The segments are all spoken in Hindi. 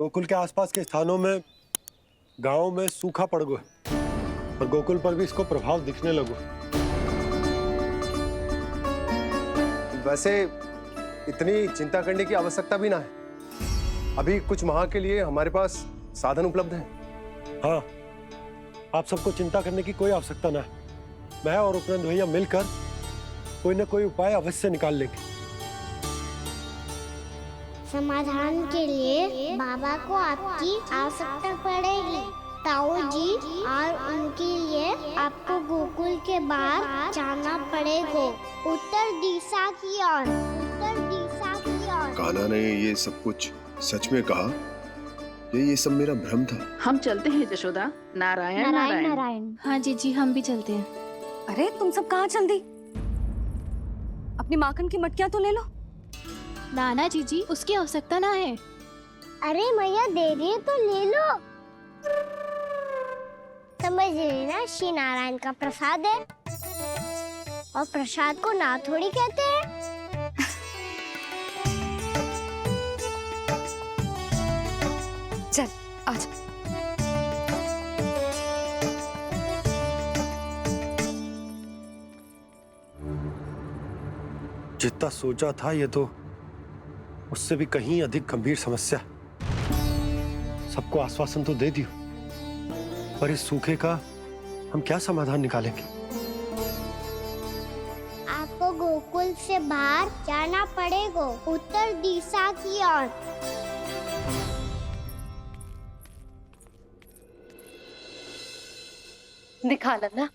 गोकुल के आसपास के स्थानों में, गांवों में सूखा पड़ गया और गोकुल पर भी इसको प्रभाव दिखने लगो। वैसे इतनी चिंता करने की आवश्यकता भी ना है। अभी कुछ माह के लिए हमारे पास साधन उपलब्ध है। हाँ, आप सबको चिंता करने की कोई आवश्यकता ना है। मैं और उपनंद भैया मिलकर कोई ना कोई उपाय अवश्य निकाल लेंगे। समाधान के लिए बाबा को आपकी आवश्यकता पड़ेगी। ताऊ जी और उनके लिए आपको गोकुल के बाहर जाना पड़ेगा, उत्तर दिशा की ओर, उत्तर दिशा की ओर। कान्हा ने ये सब कुछ सच में कहा? ये सब मेरा भ्रम था? हम चलते हैं जशोदा। नारायण नारायण नारायण। नारायण। हाँ जीजी, हम भी चलते हैं। अरे तुम सब कहाँ चल दी? अपनी माखन की मटकियां तो ले लो। नाना जीजी, उसकी आवश्यकता ना है। अरे मैया दे रही है तो ले लो। समझ रही ना, श्री नारायण का प्रसाद है और प्रसाद को ना थोड़ी कहते हैं। चल आज। जितना सोचा था ये तो उससे भी कहीं अधिक गंभीर समस्या। सबको आश्वासन तो दे दियो, पर इस सूखे का हम क्या समाधान निकालेंगे? आपको गोकुल से बाहर जाना पड़ेगा, उत्तर दिशा की ओर। दिखा लन्ना,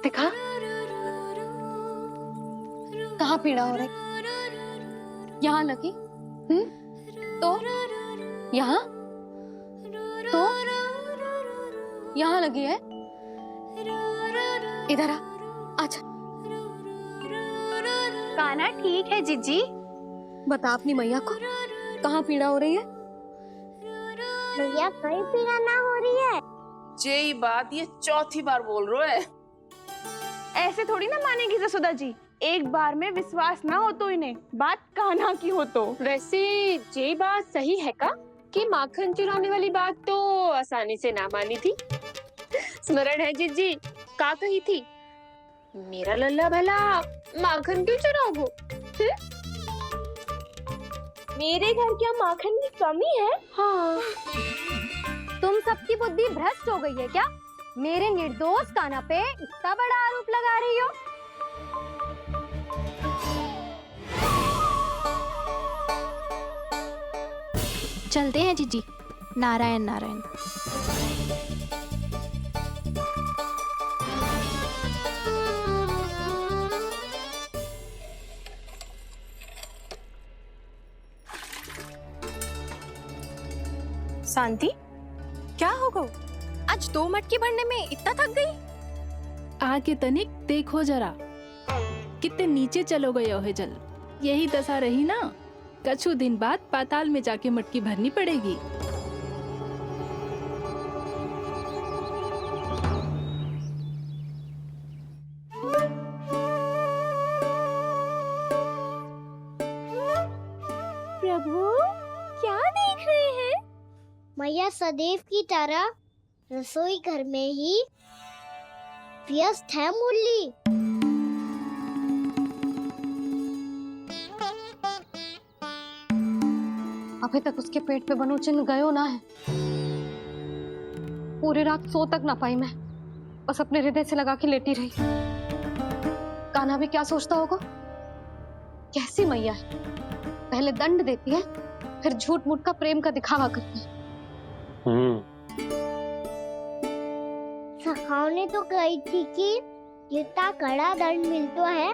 दिखा। कहाँ पीड़ा हो रही? यहाँ लगी? तो यहाँ? तो यहाँ लगी है? इधर आ, आजा। कान्हा ठीक है जीजी। बता अपनी मैया को कहाँ पीड़ा हो रही है? भैया कहीं पीड़ा ना हो रही है। ये बात ये चौथी बार बोल रहे है। ऐसे थोड़ी ना मानेगी जसोदा जी। एक बार में विश्वास ना हो तो इन्हें, बात कान्हा की हो तो। वैसे ये बात सही है का कि माखन चुराने वाली बात तो आसानी से ना मानी थी। स्मरण है जीजी का कही थी, मेरा लल्ला भला माखन क्यों चुराओगो? मेरे घर क्या माखन की कमी है? हाँ। तुम सबकी बुद्धि भ्रष्ट हो गई है क्या? मेरे निर्दोष कान्हा पे इतना बड़ा आरोप लगा रही हो? चलते हैं जीजी। नारायण नारायण। शांति, क्या हो गो? आज 2 मटकी भरने में इतना थक गई? आके तनिक देखो जरा, कितने नीचे चलो गए हो जल। यही दशा रही ना, कछु दिन बाद पाताल में जाके मटकी भरनी पड़ेगी। प्रभु क्या देख रहे हैं? मैया सदैव की तरह रसोई घर में ही व्यस्त है मुरली। अभी तक उसके पेट पे बनो चिन्ह गयो ना है। पूरी रात सो तक ना पाई मैं, बस अपने हृदय से लगा के लेटी रही। कान्हा भी क्या सोचता होगा? कैसी मैया है, पहले दंड देती है फिर झूठ मूठ का प्रेम का दिखावा करती है। सखाओ ने तो कही थी कि जितना कड़ा दंड मिलता है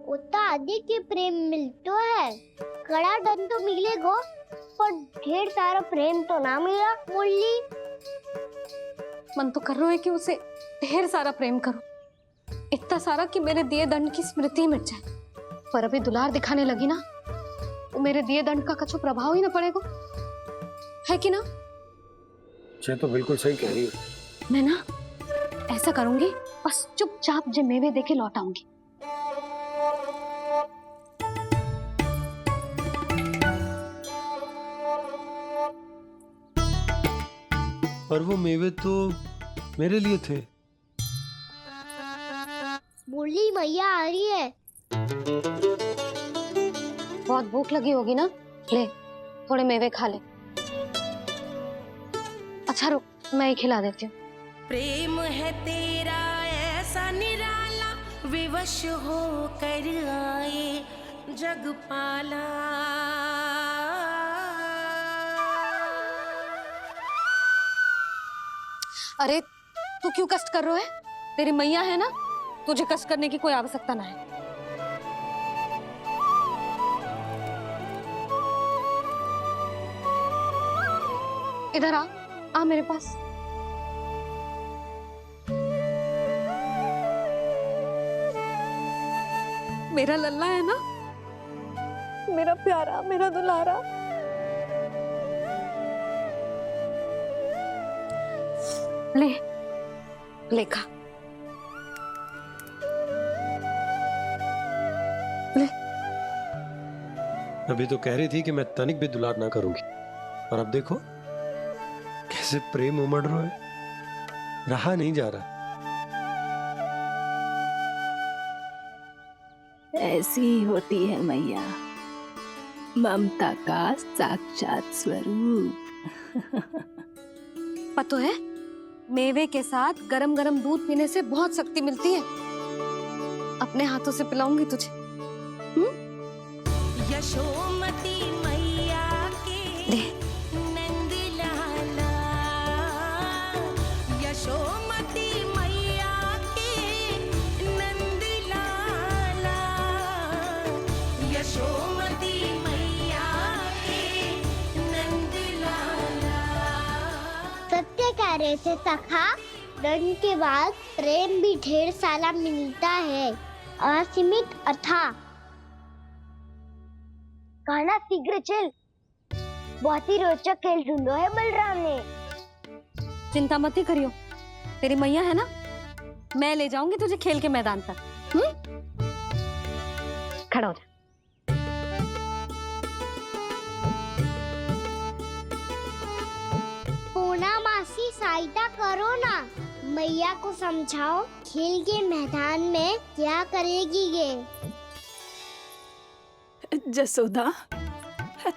उतना अधिक ही प्रेम मिलता है। कड़ा दंड तो मिलेगा पर ढेर सारा प्रेम तो ना मिला मुरली। मन तो कर रहा है कि उसे ढेर सारा प्रेम करो, इतना सारा कि मेरे दिए दंड की स्मृति मिट जाए। पर अभी दुलार दिखाने लगी ना, वो मेरे दिए दंड का कछु प्रभाव ही ना पड़ेगा, है कि ना? ये तो बिल्कुल सही कह रही हो। मैं ना ऐसा करूंगी, बस चुपचाप जे मेवे देके लौट आऊंगी। पर वो मेवे तो मेरे लिए थे। बोली मैया आ रही है। बहुत भूख लगी होगी ना, ले थोड़े मेवे खा ले। अच्छा रुक, मैं ही खिला देती हूँ। प्रेम है तेरा ऐसा निराला, विवश हो कर आए जग पाला। अरे तू क्यों कष्ट कर रहा है? तेरी मैया है ना, तुझे कष्ट करने की कोई आवश्यकता ना है। इधर आ मेरे पास। मेरा लल्ला है ना, मेरा प्यारा, मेरा दुलारा। ले खा। ले। अभी तो कह रही थी कि मैं तनिक भी दुलार ना करूंगी, और अब देखो कैसे प्रेम उमड़ रहा है, रहा नहीं जा रहा। ऐसी ही होती है मैया, ममता का साक्षात स्वरूप। पता है, मेवे के साथ गरम गरम दूध पीने से बहुत शक्ति मिलती है। अपने हाथों से पिलाऊंगी तुझे। यशोमती मैया के नंद लाला, यशोमती मैया के नंद लाला, यशोमती मैया के नंद लाला। सत्य कह रहे थे सखा, दंड के बाद प्रेम भी ढेर सारा मिलता है, असीमित अथाह। गाना शीघ्र चल, बहुत ही रोचक खेल ढूंढो है बलराम ने। चिंता मत ही करियो, तेरी मैया है ना, मैं ले जाऊंगी तुझे खेल के मैदान तक। खड़ा हो जा। पूना मासी सहायता करो ना, मैया को समझाओ खेल के मैदान में क्या करेगी ये। जसोदा,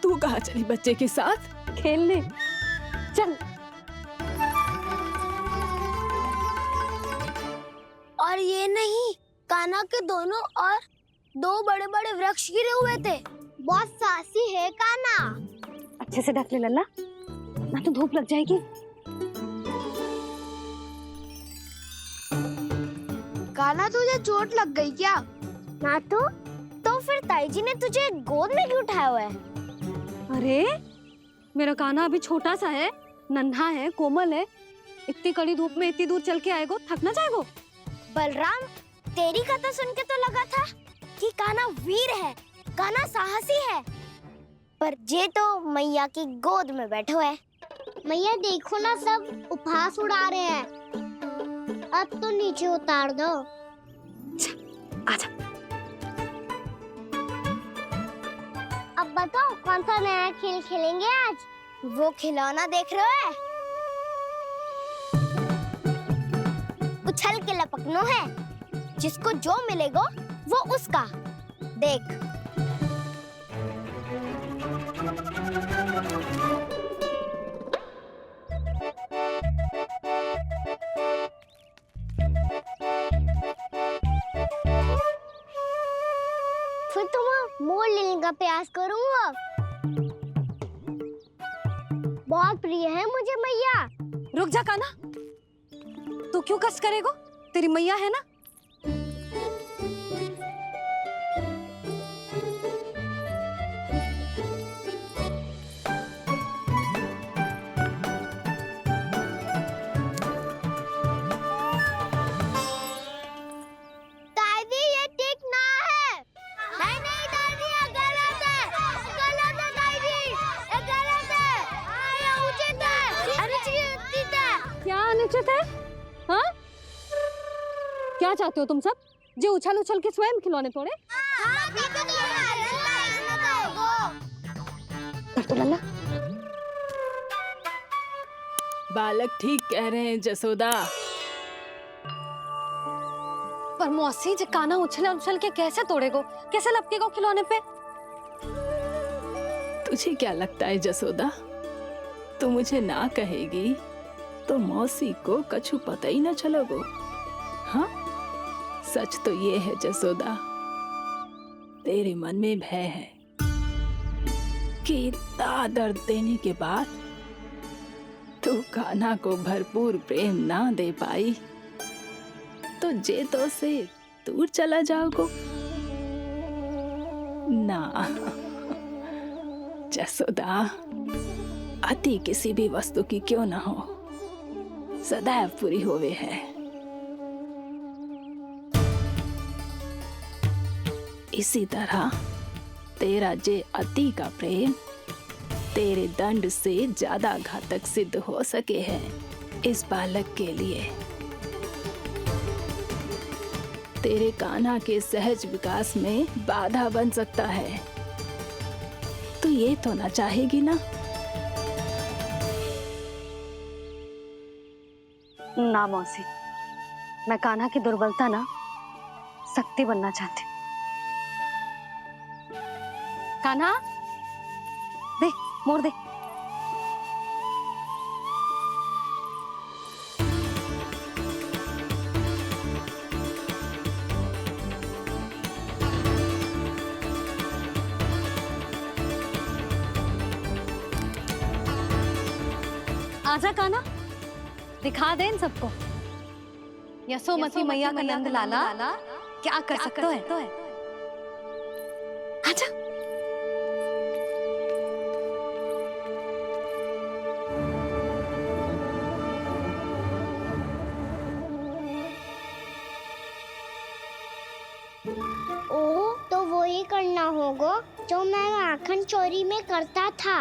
तू कहाँ चली बच्चे के साथ? खेलने चल। और ये नहीं, कान्हा के दोनों और दो बड़े बड़े वृक्ष गिरे हुए थे। बहुत साहसी है कान्हा। अच्छे से ढक ले लल्ला, ना तो धूप लग जाएगी। कान्हा तुझे चोट लग गई क्या? ना तो फिर ताई जी ने तुझे गोद में क्यों उठाया हुआ है? अरे मेरा कान्हा अभी छोटा सा है, नन्हा है, कोमल है। इतनी कड़ी धूप में इतनी दूर चल के आएगो, थक ना जाएगो? बलराम, तेरी कथा सुन के तो लगा था कि कान्हा वीर है, कान्हा साहसी है, पर जे तो मैया की गोद में बैठो है। मैया देखो ना, सब उपहास उड़ा रहे हैं। अब तो नीचे उतार दो। आजा। अब बताओ कौन सा नया खेल खेलेंगे आज? वो खिलौना देख रहे हो? उछल के लपकनो है, जिसको जो मिलेगा वो उसका। देख। फिर तुम मोड़ लेने का प्रयास करूंगा। बहुत प्रिय है मुझे मैया। रुक जा कान्हा, तू क्यों कष्ट करेगो? तेरी मैया है ना। दादी ये ठीक ना है। नहीं नहीं दादी, ये गलत है। गलत है दादी, ये गलत है। ये उचित है, अनुचित है। क्या अनुचित है? हाँ? क्या चाहते हो तुम सब? जो उछल उछल के स्वयं खिलौने तोड़े? तो लल्ला बालक ठीक कह रहे हैं जसोदा। पर मौसी जे काना उछल उछल के कैसे तोड़ेगो, कैसे लपकेगो खिलौने पे? तुझे क्या लगता है जसोदा, तू मुझे ना कहेगी तो मौसी को कछु पता ही ना चलोगो? हाँ, सच तो ये है जसोदा, तेरे मन में भय है कि इतना दर्द देने के बाद तू कान्हा को भरपूर प्रेम ना दे पाई तो जेतो से दूर चला जाओगो ना। जसोदा, अति किसी भी वस्तु की क्यों ना हो, सदैव पूरी होवे है। इसी तरह तेरा जे अति का प्रेम तेरे दंड से ज्यादा घातक सिद्ध हो सके है इस बालक के लिए। तेरे कान्हा के सहज विकास में बाधा बन सकता है। तो ये तो ना चाहेगी ना? ना मौसी, मैं कान्हा की दुर्बलता ना शक्ति बनना चाहती। कान्हा, दे मोड़ दे। आजा कान्हा, दिखा दे इन सबको यशोमती मैया का नंद लाला क्या कर सकता है। आजा। ओ, तो वो ही करना होगा जो मैं माखन चोरी में करता था।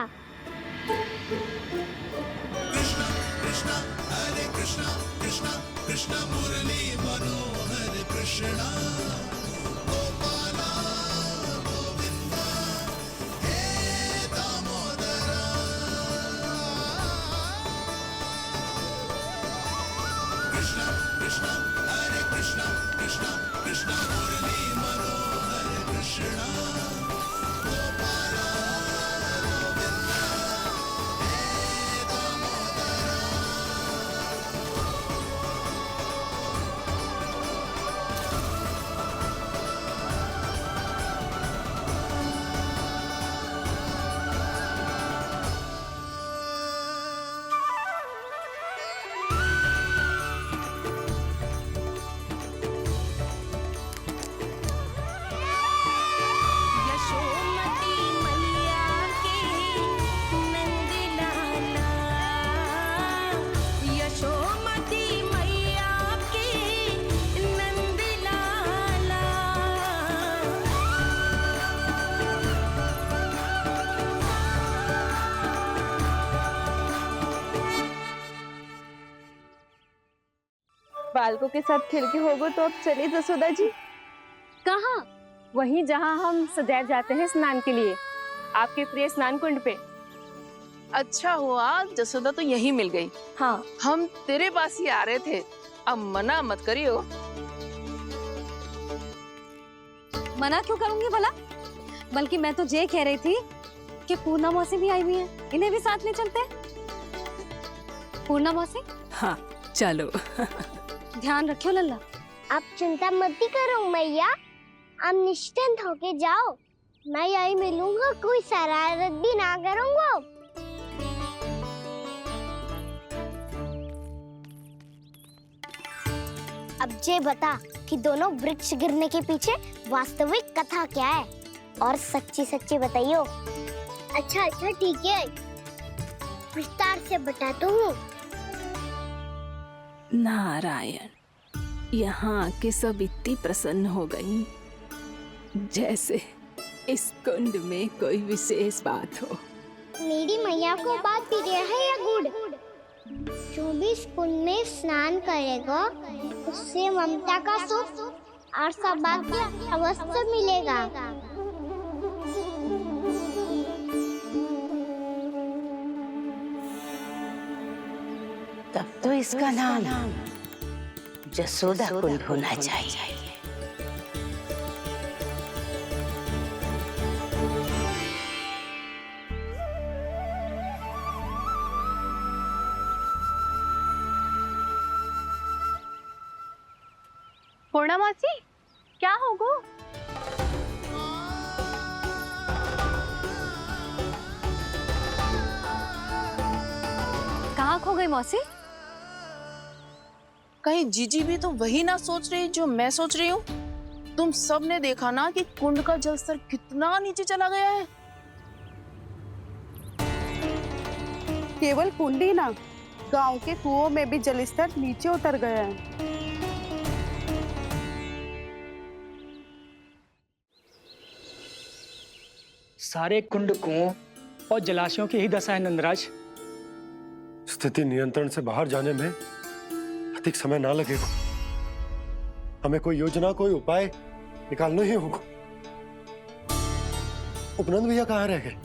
यशोमती मैया के नंद लाला, यशोमती मैया के नंद लाला। बालकों के साथ खेल के होगो तो अब चलिए जसोदा जी। कहाँ? वहीं जहाँ हम सदैव जाते हैं स्नान के लिए, आपके प्रिय स्नान कुंड पे। अच्छा हुआ जसोदा तो यही मिल गई। हाँ, हम तेरे पास ही आ रहे थे, अब मना मत करियो। मना क्यों करूंगी भला? बल्कि मैं तो ये कह रही थी कि पूर्णा मौसी भी आई हुई है, इन्हें भी साथ ले चलते हैं। पूर्णा मौसी, हाँ चलो। ध्यान रखियो लल्ला। आप चिंता मत ही करो मैया, आप निश्चिंत होके जाओ, मैं यही मिलूंगा, कोई शरारत भी ना करूंगा। अब ये बता कि दोनों वृक्ष गिरने के पीछे वास्तविक कथा क्या है, और सच्ची सच्ची बताइयो। अच्छा अच्छा ठीक है, विस्तार से बताता हूँ। नारायण, यहाँ के सब इतनी प्रसन्न हो गई जैसे इस कुंड में कोई विशेष बात हो। मेरी मैया को बात प्रिय है या गुड़? जो भी इस कुंड में स्नान करेगा उससे ममता का सुख और सौभाग्य अवश्य मिलेगा। तब तो इसका नाम जसोदा कुंड होना चाहिए। पूर्णा मासी, क्या होगो? कहाँ खो गई मौसी? कहीं जीजी भी तो वही ना सोच रही जो मैं सोच रही हूँ। तुम सब ने देखा ना कि कुंड का जलस्तर कितना नीचे चला गया है। केवल कुंड ही ना, गांव के कुओं में भी जलस्तर नीचे उतर गया है। सारे कुंड कुओं और जलाशयों की ही दशा है नंदराज। स्थिति नियंत्रण से बाहर जाने में अधिक समय ना लगेगा। हमें कोई योजना, कोई उपाय निकालना ही होगा। उपनंद भैया कहाँ रह गए?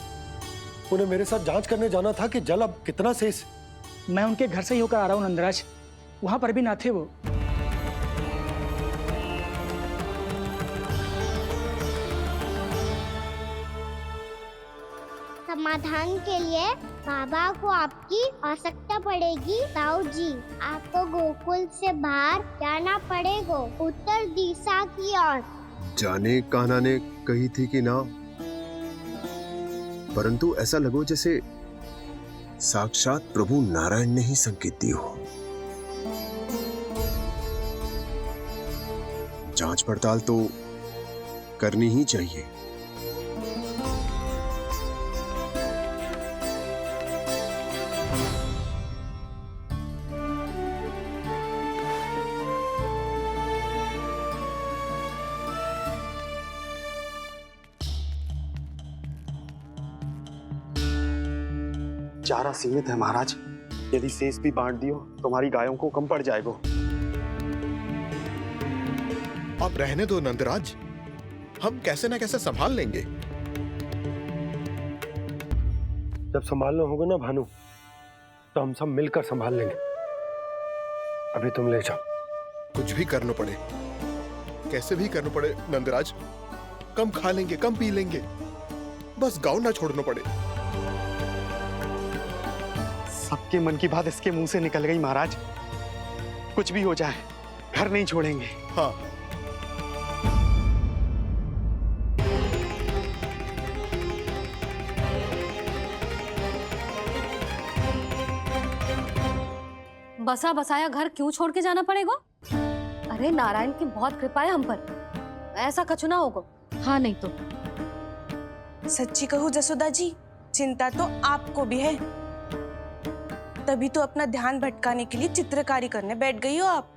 उन्हें मेरे साथ जांच करने जाना था कि जल अब कितना शेष। मैं उनके घर से ही होकर आ रहा हूँ नंदराज, वहां पर भी ना थे वो। समाधान के लिए बाबा को आपकी आवश्यकता पड़ेगी। ताऊ जी, आपको गोकुल से बाहर जाना पड़ेगा, उत्तर दिशा की ओर। जाने कान्हा ने कही थी कि ना, परंतु ऐसा लगो जैसे साक्षात प्रभु नारायण ने ही संकेत दी हो। जांच पड़ताल तो करनी ही चाहिए। चारा सीमित है महाराज, यदि शेष भी बांट दियो तो हमारी गायों को कम पड़ जाएगा। अब रहने दो नंदराज, हम कैसे ना कैसे संभाल लेंगे। जब संभालना होगा ना भानु, तो हम सब मिलकर संभाल लेंगे। अभी तुम ले जाओ। कुछ भी करना पड़े, कैसे भी करना पड़े नंदराज, कम खा लेंगे, कम पी लेंगे, बस गाँव ना छोड़ना पड़े। सबके मन की बात इसके मुंह से निकल गई महाराज। कुछ भी हो जाए, घर नहीं छोड़ेंगे। हाँ, बसा बसाया घर क्यों छोड़ के जाना पड़ेगा? अरे नारायण की बहुत कृपा है हम पर, ऐसा कछु ना होगा। हाँ नहीं तो सच्ची कहूँ जसोदा जी, चिंता तो आपको भी है, तभी तो अपना ध्यान भटकाने के लिए चित्रकारी करने बैठ गई हो आप।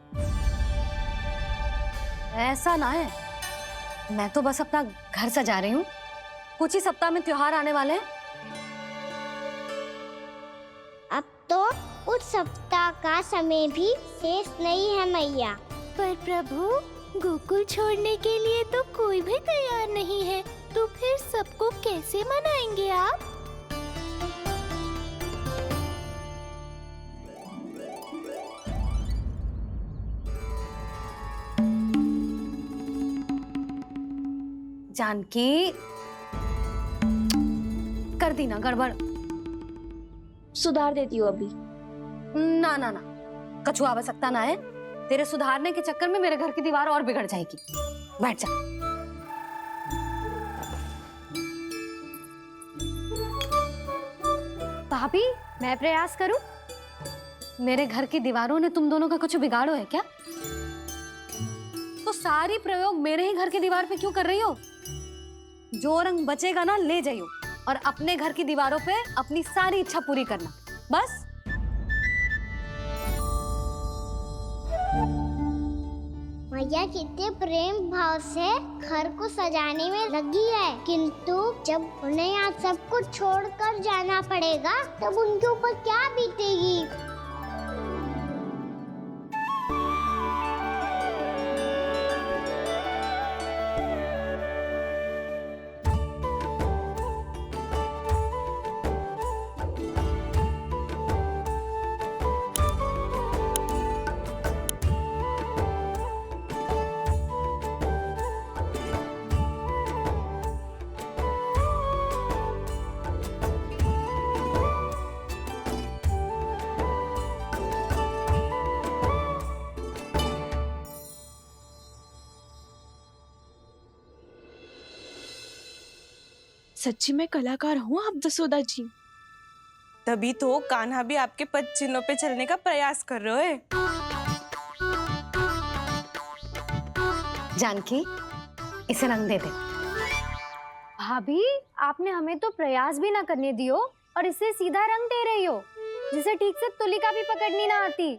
ऐसा ना है, मैं तो बस अपना घर सजा रही हूँ। कुछ ही सप्ताह में त्योहार आने वाले हैं। अब तो उस सप्ताह का समय भी शेष नहीं है मैया। पर प्रभु, गोकुल छोड़ने के लिए तो कोई भी तैयार नहीं है, तो फिर सबको कैसे मनाएंगे आप? जानकी, कर दी ना गड़बड़। सुधार देती हूँ अभी। ना ना ना, कछु आवश्यकता ना है। तेरे सुधारने के चक्कर में मेरे घर की दीवार और बिगड़ जाएगी। बैठ जा। भाभी, मैं प्रयास करूं? मेरे घर की दीवारों ने तुम दोनों का कुछ बिगाड़ो है क्या? तो सारी प्रयोग मेरे ही घर की दीवार पे क्यों कर रही हो? जो रंग बचेगा ना ले जाइयो, और अपने घर की दीवारों पे अपनी सारी इच्छा पूरी करना, बस। मैया कितने प्रेम भाव से घर को सजाने में लगी है, किंतु जब उन्हें यहाँ सब कुछ छोड़कर जाना पड़ेगा तब उनके ऊपर क्या बीतेगी। सच्ची में कलाकार हूँ आप जसोदा जी। तभी तो कान्हा भी आपके पद चिन्हों पे चलने का प्रयास कर रहे है। जानकी, इसे रंग दे दे। भाभी, आपने हमें तो प्रयास भी ना करने दियो और इसे सीधा रंग दे रही हो, जिसे ठीक से तुलिका भी पकड़नी ना आती।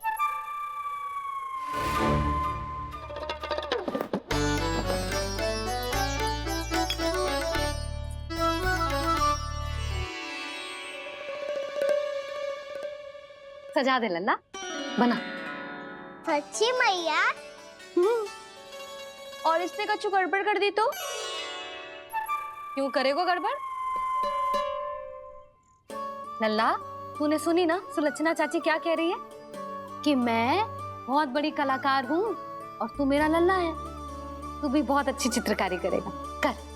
सजा दे लल्ला, बना। सच्ची मैया? और इसने कछु गड़बड़ कर दी तो क्यों करेगो गड़बड़? लल्ला, तूने सुनी ना सुलक्षणा चाची क्या कह रही है कि मैं बहुत बड़ी कलाकार हूँ और तू मेरा लल्ला है। तू भी बहुत अच्छी चित्रकारी करेगा, कर।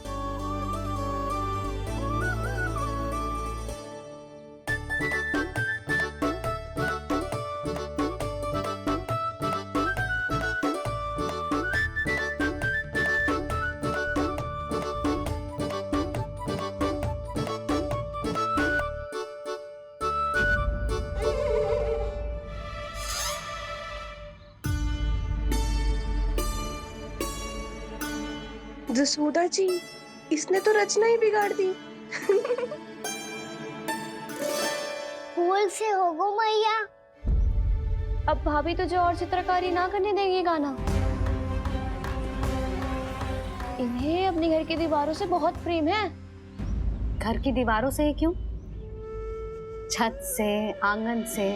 जसोदा जी, इसने तो रचना ही बिगाड़ दी। फूल से होगो मैया। अब भाभी तुझे और चित्रकारी ना करने देंगी गाना। इन्हें अपने घर की दीवारों से बहुत प्रेम है। घर की दीवारों से ही क्यों, छत से, आंगन से,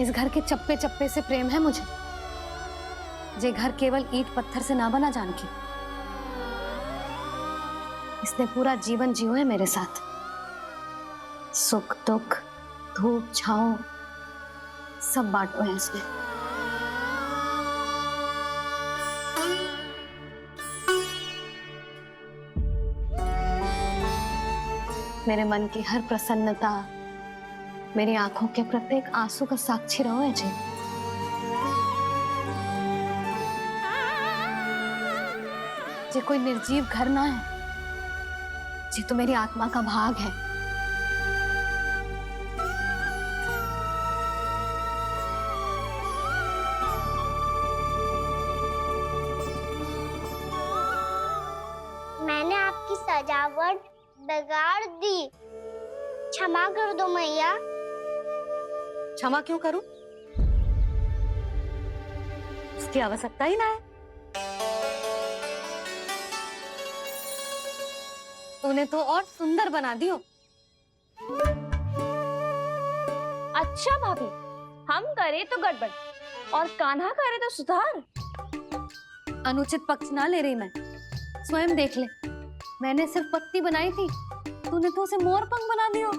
इस घर के चप्पे चप्पे से प्रेम है मुझे। ये घर केवल ईंट पत्थर से ना बना जानकी। इसने पूरा जीवन जियो है मेरे साथ। सुख दुख, धूप छांव सब बांटो है इसने। मेरे मन की हर प्रसन्नता, मेरी आंखों के प्रत्येक आंसू का साक्षी रहो है जी। ये कोई निर्जीव घर ना है, ये तो मेरी आत्मा का भाग है। मैंने आपकी सजावट बिगाड़ दी, क्षमा कर दो मैया। क्षमा क्यों करूं? उसकी आवश्यकता ही ना है। तूने तो और सुंदर बना दियो। अच्छा भाभी, हम करे तो गड़बड़ और कान्हा करे तो सुधार। अनुचित पक्ष ना ले रही मैं, स्वयं देख ले। मैंने सिर्फ पत्ती बनाई थी, तूने तो उसे मोर पंख बना दियो।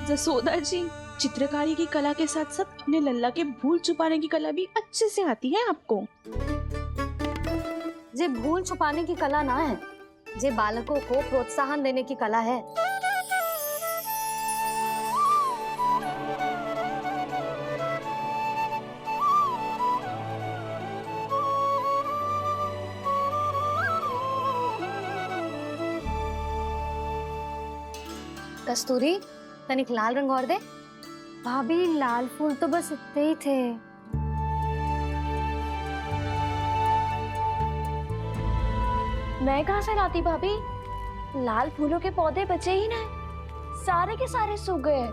जसोदा जी, चित्रकारी की कला के साथ साथ अपने लल्ला के भूल छुपाने की कला भी अच्छे से आती है आपको। ये भूल छुपाने की कला ना है, ये बालकों को प्रोत्साहन देने की कला है। कस्तूरी, तनिक लाल रंग और दे। भाभी, लाल फूल तो बस इतने ही थे। मैं कहाँ से लाती भाभी? लाल फूलों के पौधे बचे ही ना, सारे के सारे सूख गए।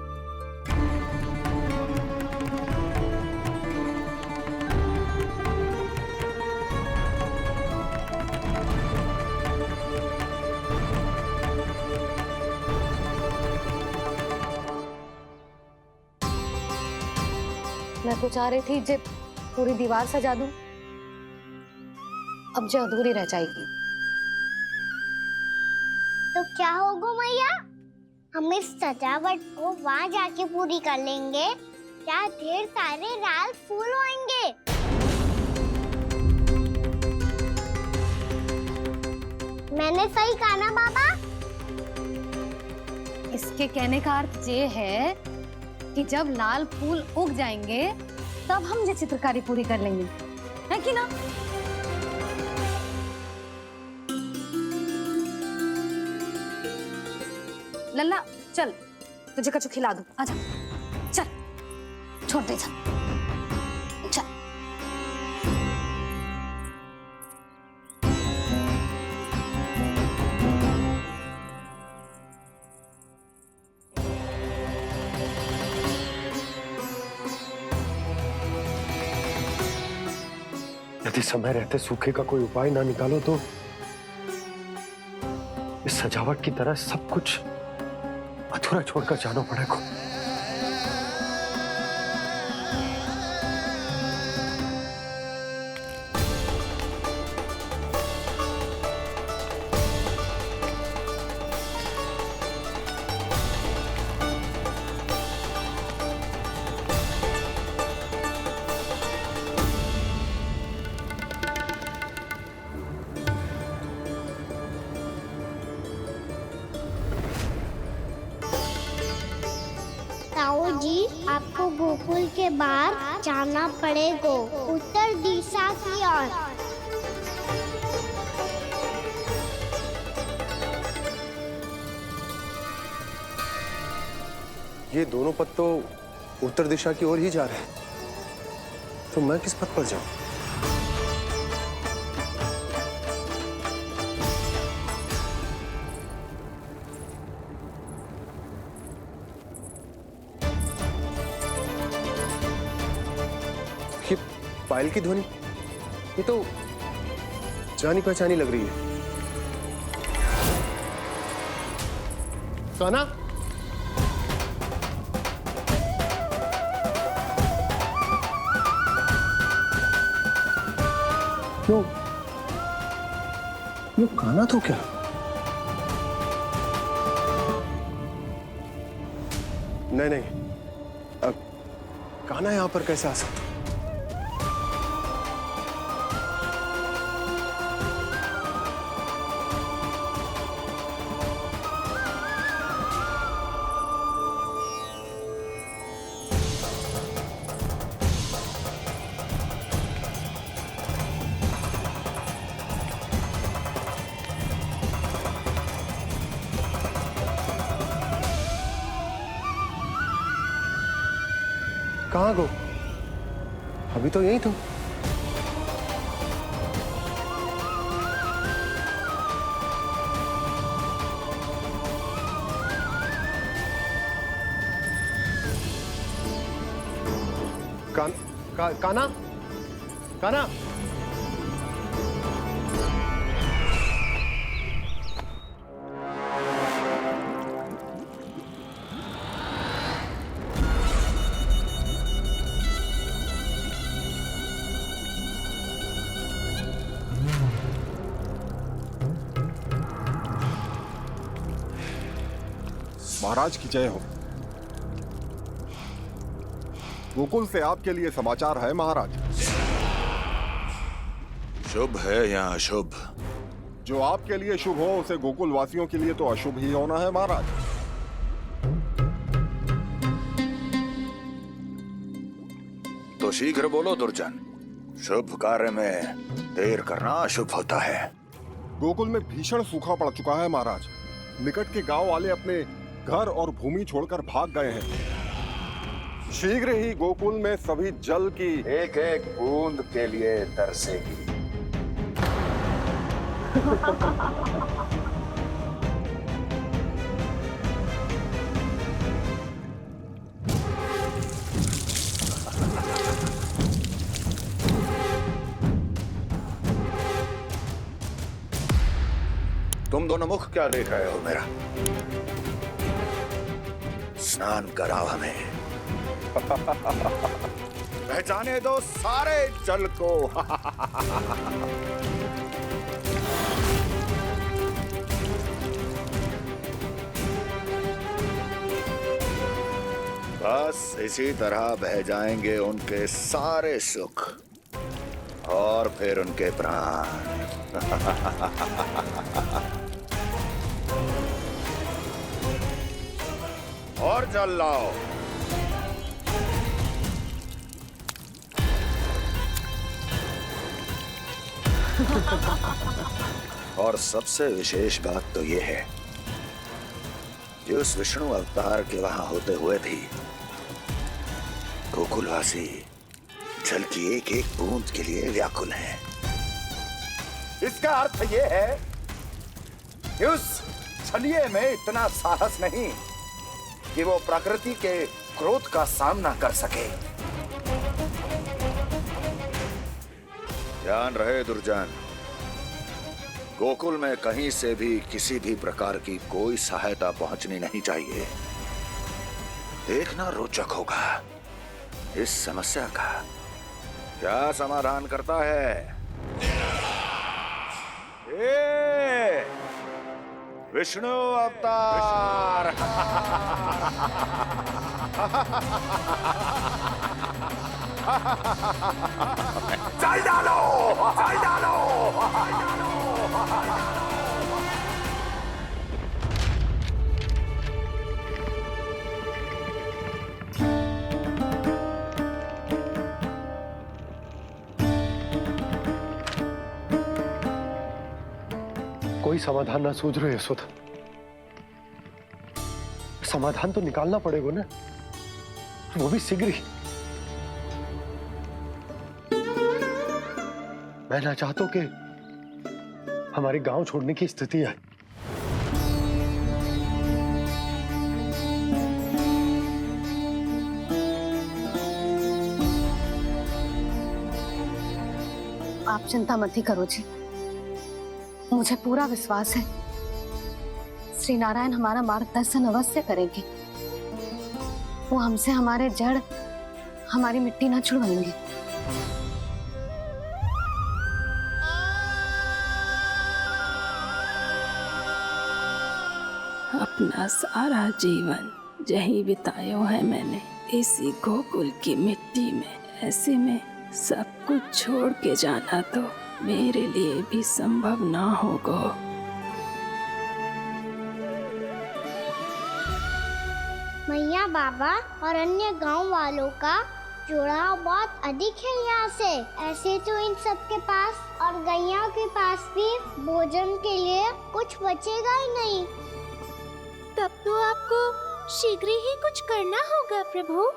मैं तो चाह रही थी जब पूरी दीवार सजा दूं, अब जो अधूरी रह जाएगी। तो क्या होगा मैया? हम इस सजावट को वहां जाके पूरी कर लेंगे क्या ढेर सारे लाल फूल होंगे। मैंने सही कहा ना बाबा? इसके कहने का अर्थ ये है कि जब लाल फूल उग जाएंगे तब हम ये चित्रकारी पूरी कर लेंगे, है कि ना? लल्ला चल, तुझे कछु खिला दूं, आजा चल, छोड़ दे चल चल। यदि समय रहते सूखे का कोई उपाय ना निकालो तो इस सजावट की तरह सब कुछ अधूरा छोड़कर जाना पड़ेगा। ताऊ जी, आपको गोकुल के बाहर जाना पड़ेगा, उत्तर दिशा की ओर। ये दोनों पथ तो उत्तर दिशा की ओर ही जा रहे हैं, तो मैं किस पथ पर जाऊं? ये पायल की ध्वनि, ये तो जानी पहचानी लग रही है। कान्हा, क्यों? ये कान्हा तो क्या? नहीं नहीं, कान्हा यहां पर कैसे आ सकता? कहाँ गो? अभी तो यही तो। कान्हा, कान्हा, महाराज की जय हो। गोकुल से आपके लिए समाचार है महाराज। शुभ है या अशुभ? जो आपके लिए शुभ हो उसे गोकुल वासियों के लिए तो अशुभ ही होना है महाराज। तो शीघ्र बोलो दुर्जन, शुभ कार्य में देर करना अशुभ होता है। गोकुल में भीषण सूखा पड़ चुका है महाराज। निकट के गांव वाले अपने घर और भूमि छोड़कर भाग गए हैं। शीघ्र ही गोकुल में सभी जल की एक एक बूंद के लिए तरसेगी। तुम दोनों मुख क्या देख रहे हो मेरा? स्नान कराओ हमें। पहचाने दो सारे जल को। बस इसी तरह बह जाएंगे उनके सारे सुख और फिर उनके प्राण। और जल लाओ। और सबसे विशेष बात तो ये है कि उस विष्णु अवतार के वहां होते हुए भी गोकुलवासी जल की एक एक बूंद के लिए व्याकुल हैं। इसका अर्थ ये है कि उस छलिए में इतना साहस नहीं कि वो प्रकृति के क्रोध का सामना कर सके। ध्यान रहे दुर्जन, गोकुल में कहीं से भी किसी भी प्रकार की कोई सहायता पहुंचनी नहीं चाहिए। देखना रोचक होगा इस समस्या का क्या समाधान करता है। ए, विष्णु अवतार। चल डालो, चल डालो। कोई समाधान ना सूझ रहे यशोदा। समाधान तो निकालना पड़ेगा ना, वो भी शीघ्र ही। मैं ना चाहता हूं कि हमारे गांव छोड़ने की स्थिति आए। आप चिंता मत ही करो जी, मुझे पूरा विश्वास है श्री नारायण हमारा मार्गदर्शन अवश्य करेंगे। वो हमसे हमारे जड़, हमारी मिट्टी न छुड़वाएंगे। अपना सारा जीवन यही बितायो है मैंने, इसी गोकुल की मिट्टी में। ऐसे में सब कुछ छोड़ के जाना तो मेरे लिए भी संभव ना होगा। मैया बाबा और अन्य गांव वालों का जुड़ाव बहुत अधिक है यहाँ से। ऐसे तो इन सब के पास और गैया के पास भी भोजन के लिए कुछ बचेगा ही नहीं। तब तो आपको शीघ्र ही कुछ करना होगा प्रभु।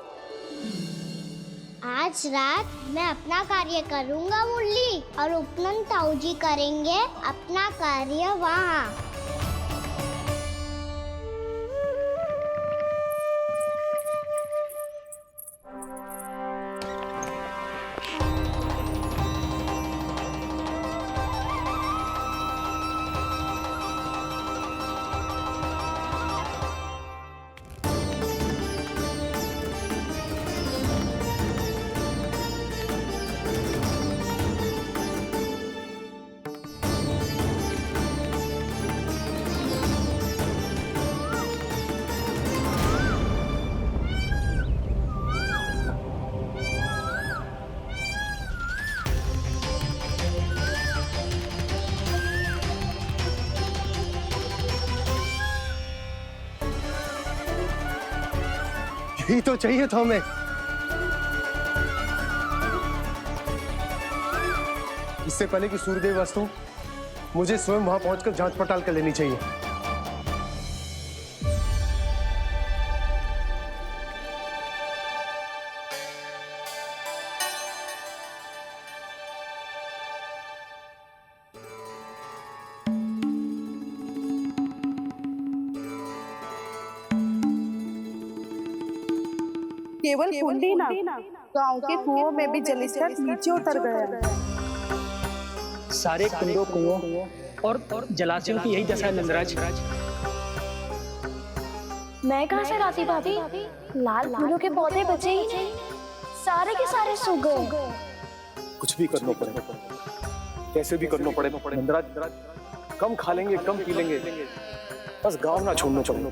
आज रात मैं अपना कार्य करूँगा मुरली, और उपनंद ताऊ जी करेंगे अपना कार्य वहाँ। यही तो चाहिए था हमें। इससे पहले कि सूर्यदेव वस्तु, मुझे स्वयं वहां पहुंचकर जांच पड़ताल कर लेनी चाहिए। केवल कुंडी ना, गांव के कुओं में भी जलस्तर नीचे उतर गया। सारे कुंडों, कुओं और जलाशयों की यही दशा है नंदराज। मैं कहाँ से लाती भाभी? लाल फूलों के पौधे बचे ही नहीं, सारे के सारे सूख गए। कुछ भी करना पड़ेगा, कैसे भी करना पड़ेगा नंदराज। कम खा लेंगे, कम पी लेंगे, बस गांव ना छोड़ना चाहिए।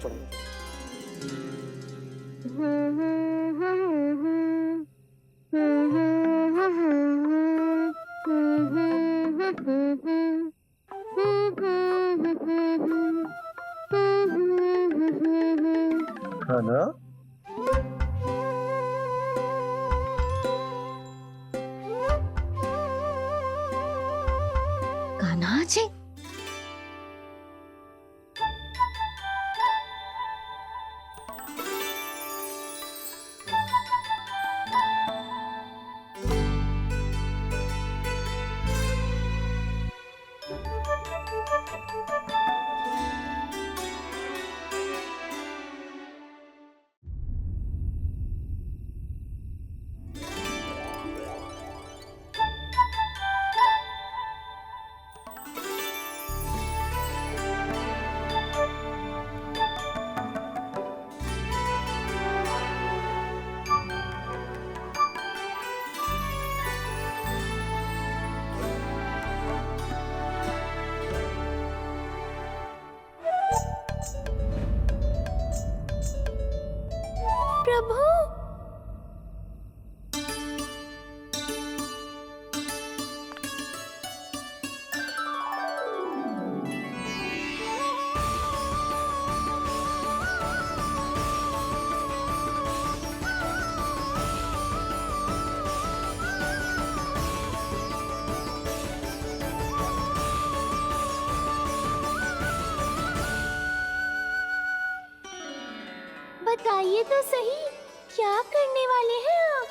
खाना कान्हा जी, प्रभु, बताइए तो सही, क्या करने वाले हैं आप?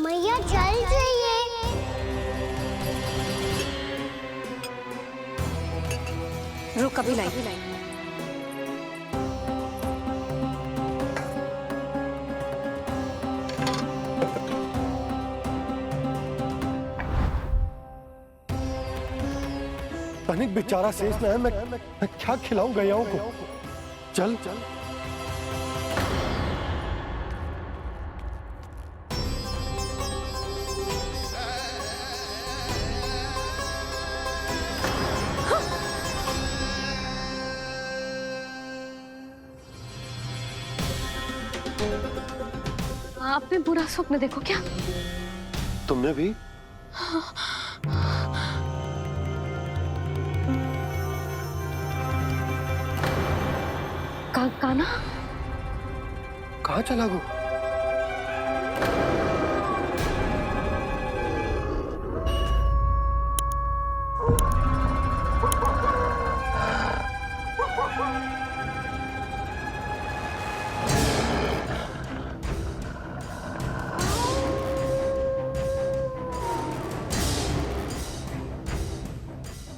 मैया जल जाइए। रुक, अभी लाई। तनिक बेचारा शेष न है, मैं क्या खिलाऊं गयाओं को? चल आपने बुरा स्वप्न देखो क्या? तुमने भी? कान्हा कहाँ चला गो?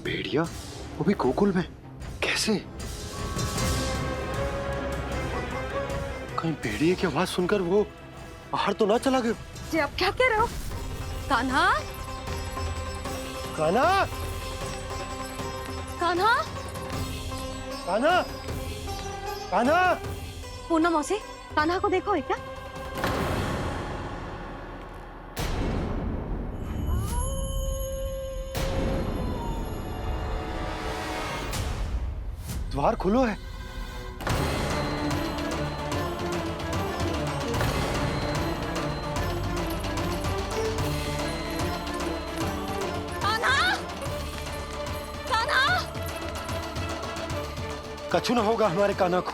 भेड़िया वो भी गोकुल में कैसे? कहीं भेड़िए की आवाज सुनकर वो बाहर तो ना चला गया? जी आप क्या कह रहे हो? कान्हा कान्हा कान्हा कान्हा कान्हा पूनम मौसी, कान्हा को देखो है क्या? द्वार खुलो है। कछु न होगा हमारे कान्हा को।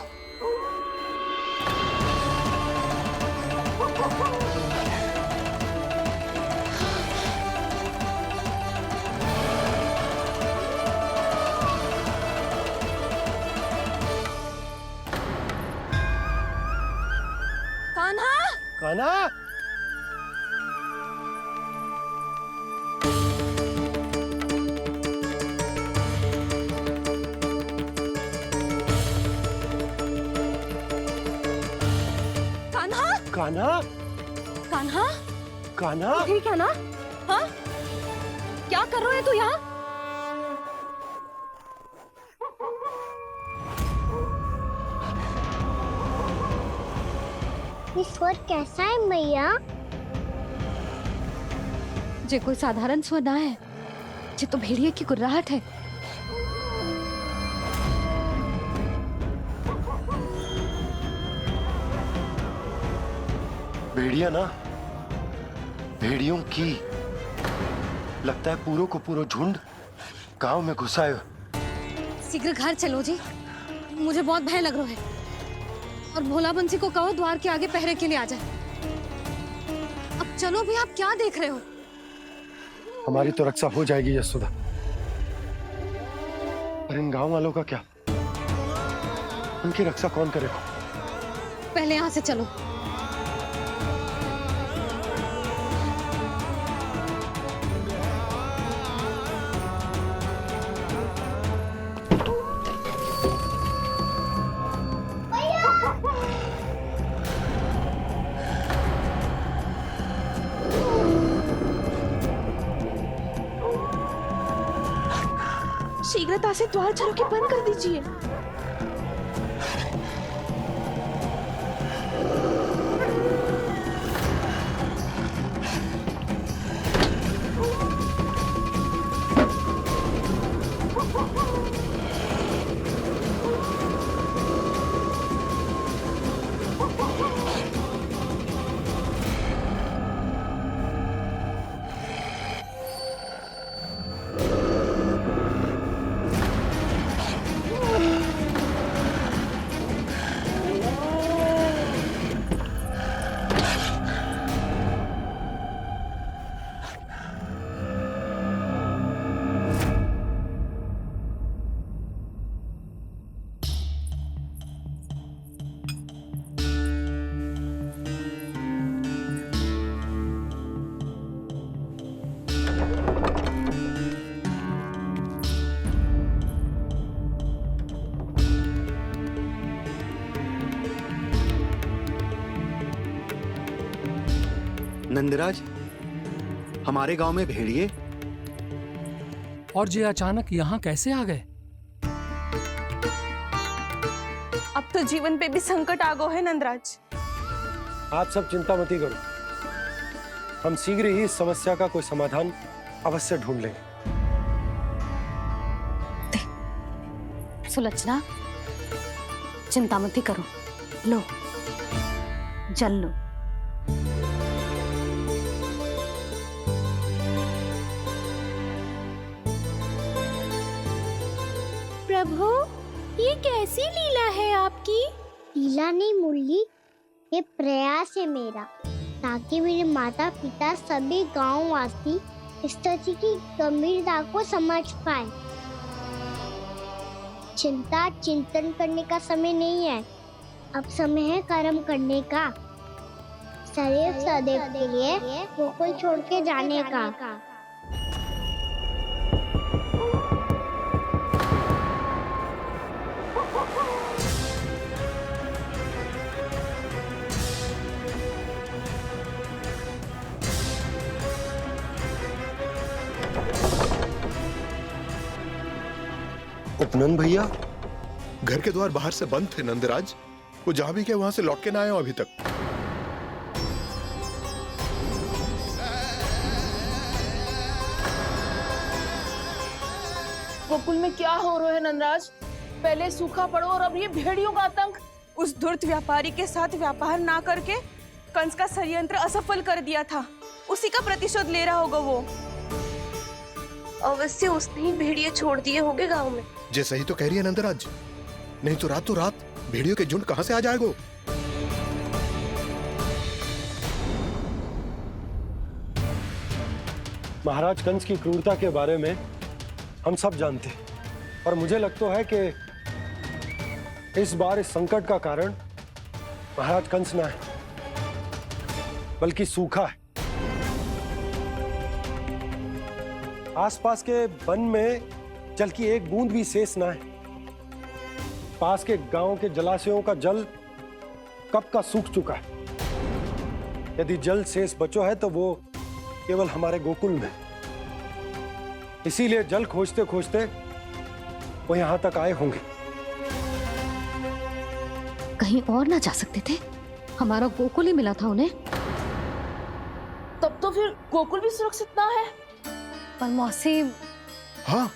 कान्हा कान्हा कान्हा कान्हा कान्हा ठीक है ना? हाँ क्या कर रहे हो तू यहाँ? ये स्वर कैसा है मैया? जे कोई साधारण स्वर ना है, जे तो भेड़िए की गुर्राहट है। भेड़िया ना, भेड़ियों की लगता है पूरों को पूरा झुंड गांव में घुसा है। शीघ्र घर चलो जी, मुझे बहुत भय लग रहा है। और भोला बंसी को कहो द्वार के आगे पहरे के लिए आ जाए। अब चलो भी, आप क्या देख रहे हो? हमारी तो रक्षा हो जाएगी यशोदा, पर इन गांव वालों का क्या? उनकी रक्षा कौन करेगा? पहले यहाँ से चलो। शीघ्रता से द्वार चारों के बंद कर दीजिए। नंदराज, हमारे गांव में भेड़िए और ये अचानक यहाँ कैसे आ गए? अब तो जीवन पे भी संकट आ गो है नंदराज। आप सब चिंता मत करो, हम शीघ्र ही इस समस्या का कोई समाधान अवश्य ढूंढ लेंगे। सुलक्षणा, चिंता मत करो, लो जल लो। प्रभु, ये कैसी लीला है आपकी? लीला नहीं मुरली, ये प्रयास है मेरा, ताकि मेरे माता पिता सभी गांव वासी इस स्थिति की गंभीरता को समझ पाए। चिंता चिंतन करने का समय नहीं है, अब समय है कर्म करने का, सदैव सदैव के लिए गोकुल छोड़ के जाने का। उपनंद भैया, घर के द्वार बाहर से बंद थे नंदराज। वो जहां भी गए वहां से लौट के ना आए हो अभी तक। गोकुल में क्या हो रहा है नंदराज? पहले सूखा पड़ो और अब ये भेड़ियों का आतंक। उस धूर्त व्यापारी के साथ व्यापार ना करके कंस का षड्यंत्र असफल कर दिया था, उसी का प्रतिशोध ले रहा होगा वो। अवश्य उसने ही भेड़िए छोड़ दिए होंगे गांव में। जे सही तो कह रही है नंदराज, नहीं तो रात भेड़ियों के झुंड कहां से आ जाएगा? महाराज कंस की क्रूरता के बारे में हम सब जानते हैं, और मुझे लगता है कि इस बार इस संकट का कारण महाराज कंस ना है, बल्कि सूखा है। आसपास के वन में जल की एक बूंद भी शेष ना है। पास के गांव के जलाशयों का जल कब का सूख चुका है। यदि जल शेष बचो है तो वो केवल हमारे गोकुल में। इसीलिए जल खोजते खोजते वो यहां तक आए होंगे। कहीं और ना जा सकते थे? हमारा गोकुल ही मिला था उन्हें। तब तो फिर गोकुल भी सुरक्षित ना है। पर मौसी, हाँ,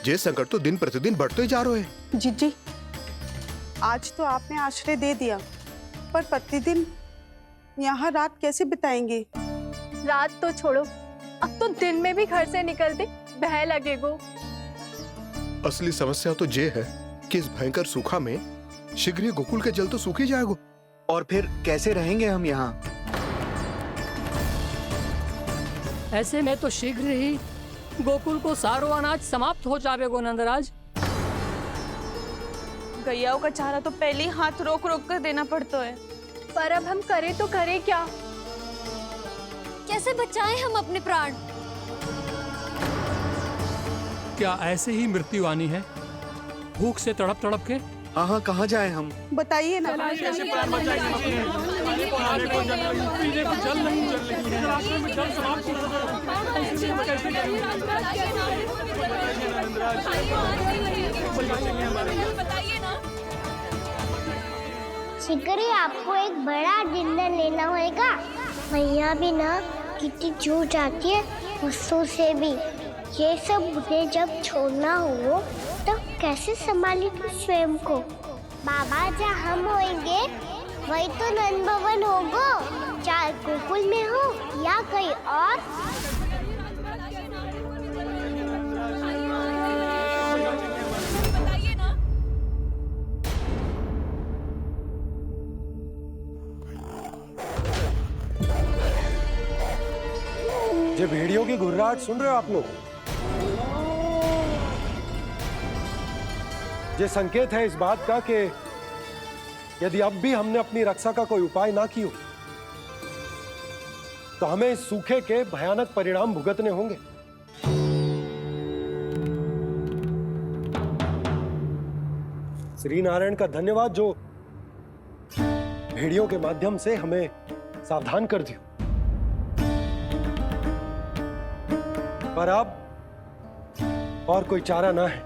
ये संकट तो दिन प्रतिदिन बढ़ते ही जा रहे हैं। जीजी, आज तो आपने आश्रय दे दिया, पर प्रतिदिन यहाँ रात कैसे बिताएंगे? रात तो छोड़ो, अब तो दिन में भी घर से निकलते भय लगेगो। असली समस्या तो ये है कि इस भयंकर सूखा में शीघ्र ही गोकुल के जल तो सूख ही जाएगा। और फिर कैसे रहेंगे हम यहाँ? ऐसे में तो शीघ्र ही गोकुल को सारो अनाज समाप्त हो जाएगो नंदराज। गैयाओं का चारा तो पहले ही हाथ रोक रोक कर देना पड़ता है। पर अब हम करें तो करें क्या? कैसे बचाएं हम अपने प्राण? क्या ऐसे ही मृत्यु आनी है, भूख से तड़प तड़प के? हाँ, कहाँ जाएं हम? बताइए ना। कैसे प्राण बचाएंगे हम अपने? खाने को जल नहीं, पीने को जल नहीं, रास्ते में जल समाप्त हो शीघ्र ही आपको एक बड़ा डिनर लेना होगा। भैया भी ना कितनी जूझ आती है गुस्सों से भी। ये सब मुझे जब छोड़ना हो तो कैसे संभालेगी स्वयं को? बाबा जहाँ हम होंगे वही तो नंद भवन होगा, चाहे गोकुल में हो या कहीं और। ये भेड़ियों की घुर्राहट सुन रहे हो आप लोग? ये संकेत है इस बात का कि यदि अब भी हमने अपनी रक्षा का कोई उपाय ना किया तो हमें इस सूखे के भयानक परिणाम भुगतने होंगे। श्री नारायण का धन्यवाद जो भेड़ियों के माध्यम से हमें सावधान कर दिया। पर अब और कोई चारा ना है।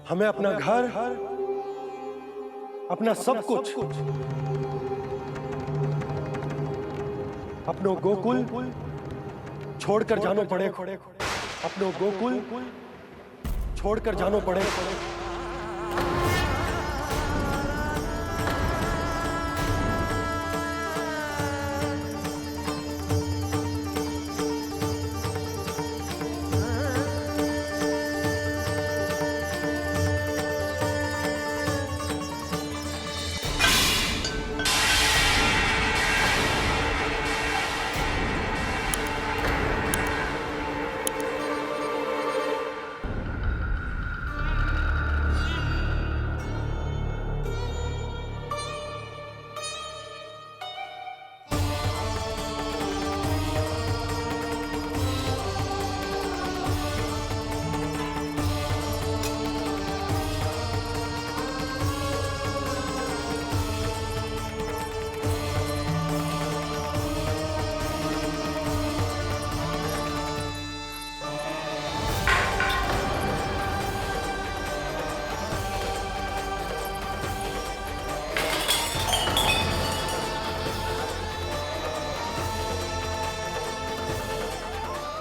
हमें अपना घर, अपना सब कुछ, अपनो गोकुल छोड़कर जानो पड़ेगा। अपनो गोकुल छोड़कर जानो पड़ेगा।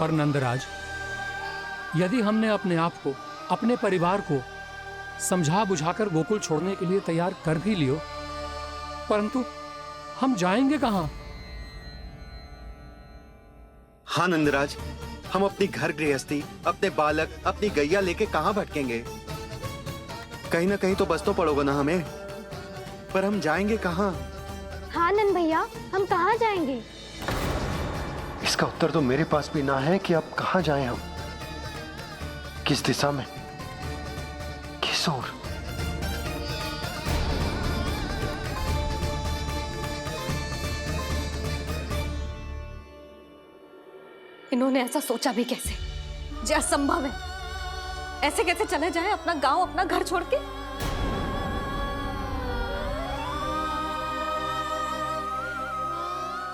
पर नंदराज, यदि हमने अपने आप को, अपने परिवार को समझा बुझाकर गोकुल छोड़ने के लिए तैयार कर भी लियो, परंतु हम जाएंगे कहाँ? हाँ नंदराज, हम अपनी घर गृहस्थी, अपने बालक, अपनी गैया लेके कहाँ भटकेंगे? कहीं ना कहीं तो बस तो पड़ोगे ना हमें, पर हम जाएंगे कहाँ? हाँ नंद भैया, हम कहाँ जाएंगे? इसका उत्तर तो मेरे पास भी ना है कि अब कहाँ जाएं हम, किस दिशा में, किस ओर। इन्होंने ऐसा सोचा भी कैसे? जो असंभव है। ऐसे कैसे चले जाएं अपना गांव, अपना घर छोड़ के?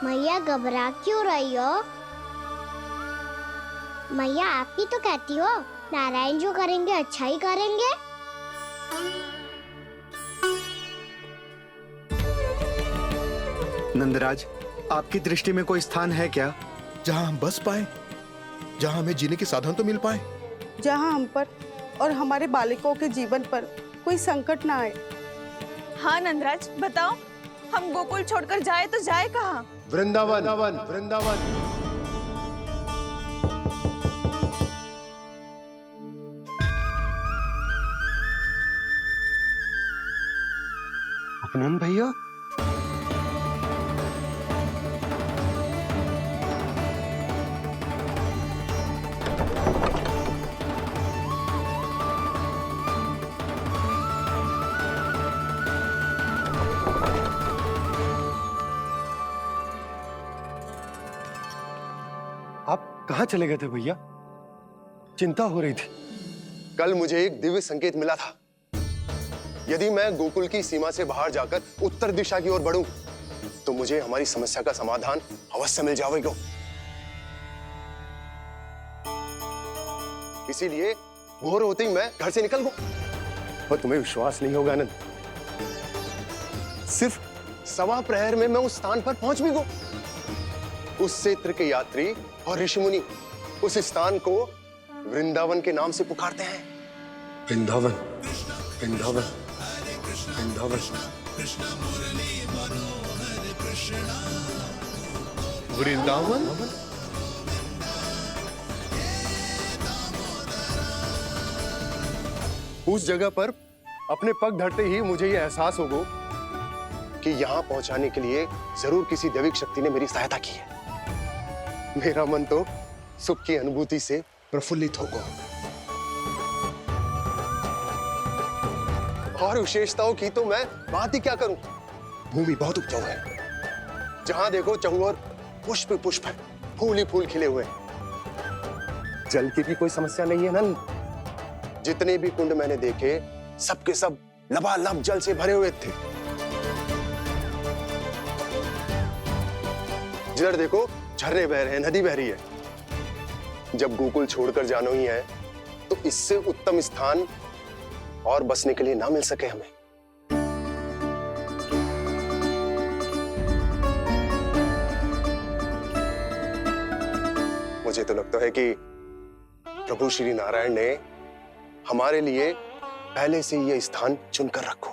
मैया घबरा क्यों रही हो? मैया आप ही तो कहती हो नारायण जो करेंगे अच्छा ही करेंगे। नंदराज, आपकी दृष्टि में कोई स्थान है क्या जहां हम बस पाए, जहां हमें जीने के साधन तो मिल पाए, जहाँ हम पर और हमारे बालकों के जीवन पर कोई संकट ना आए? हाँ नंदराज, बताओ, हम गोकुल छोड़कर जाए तो जाए कहाँ? वृंदावन, वृंदावन। अपनन भैया, आप कहाँ चले गए थे भैया? चिंता हो रही थी। कल मुझे एक दिव्य संकेत मिला था। यदि मैं गोकुल की सीमा से बाहर जाकर उत्तर दिशा की ओर बढ़ूं, तो मुझे हमारी समस्या का समाधान अवश्य मिल जाएगा। इसीलिए भोर होते ही मैं घर से निकल गया। और तुम्हें विश्वास नहीं होगा आनंद, सिर्फ 1.25 प्रहर में मैं उस स्थान पर पहुंच भी गया। उस क्षेत्र के यात्री और ऋषिमुनि उस स्थान को वृंदावन के नाम से पुकारते हैं। वृंदावन, वृंदावन, वृंदावन। वृंदावन? उस जगह पर अपने पग धरते ही मुझे यह एहसास होगा कि यहां पहुंचाने के लिए जरूर किसी दैविक शक्ति ने मेरी सहायता की है। मेरा मन तो सुख की अनुभूति से प्रफुल्लित होगा। और विशेषताओं की तो मैं बात ही क्या करूं। भूमि बहुत उपजाऊ है, जहां देखो चहुओर पुष्प पुष्प है, फूल ही फूल खिले हुए। जल की भी कोई समस्या नहीं है नंद। जितने भी कुंड मैंने देखे, सबके सब लबालब जल से भरे हुए थे। जिधर देखो झरने बह रहे हैं, नदी बह रही है। जब गोकुल छोड़कर जाना ही है, तो इससे उत्तम स्थान और बसने के लिए ना मिल सके हमें। मुझे तो लगता है कि प्रभु श्री नारायण ने हमारे लिए पहले से यह स्थान चुनकर रखो।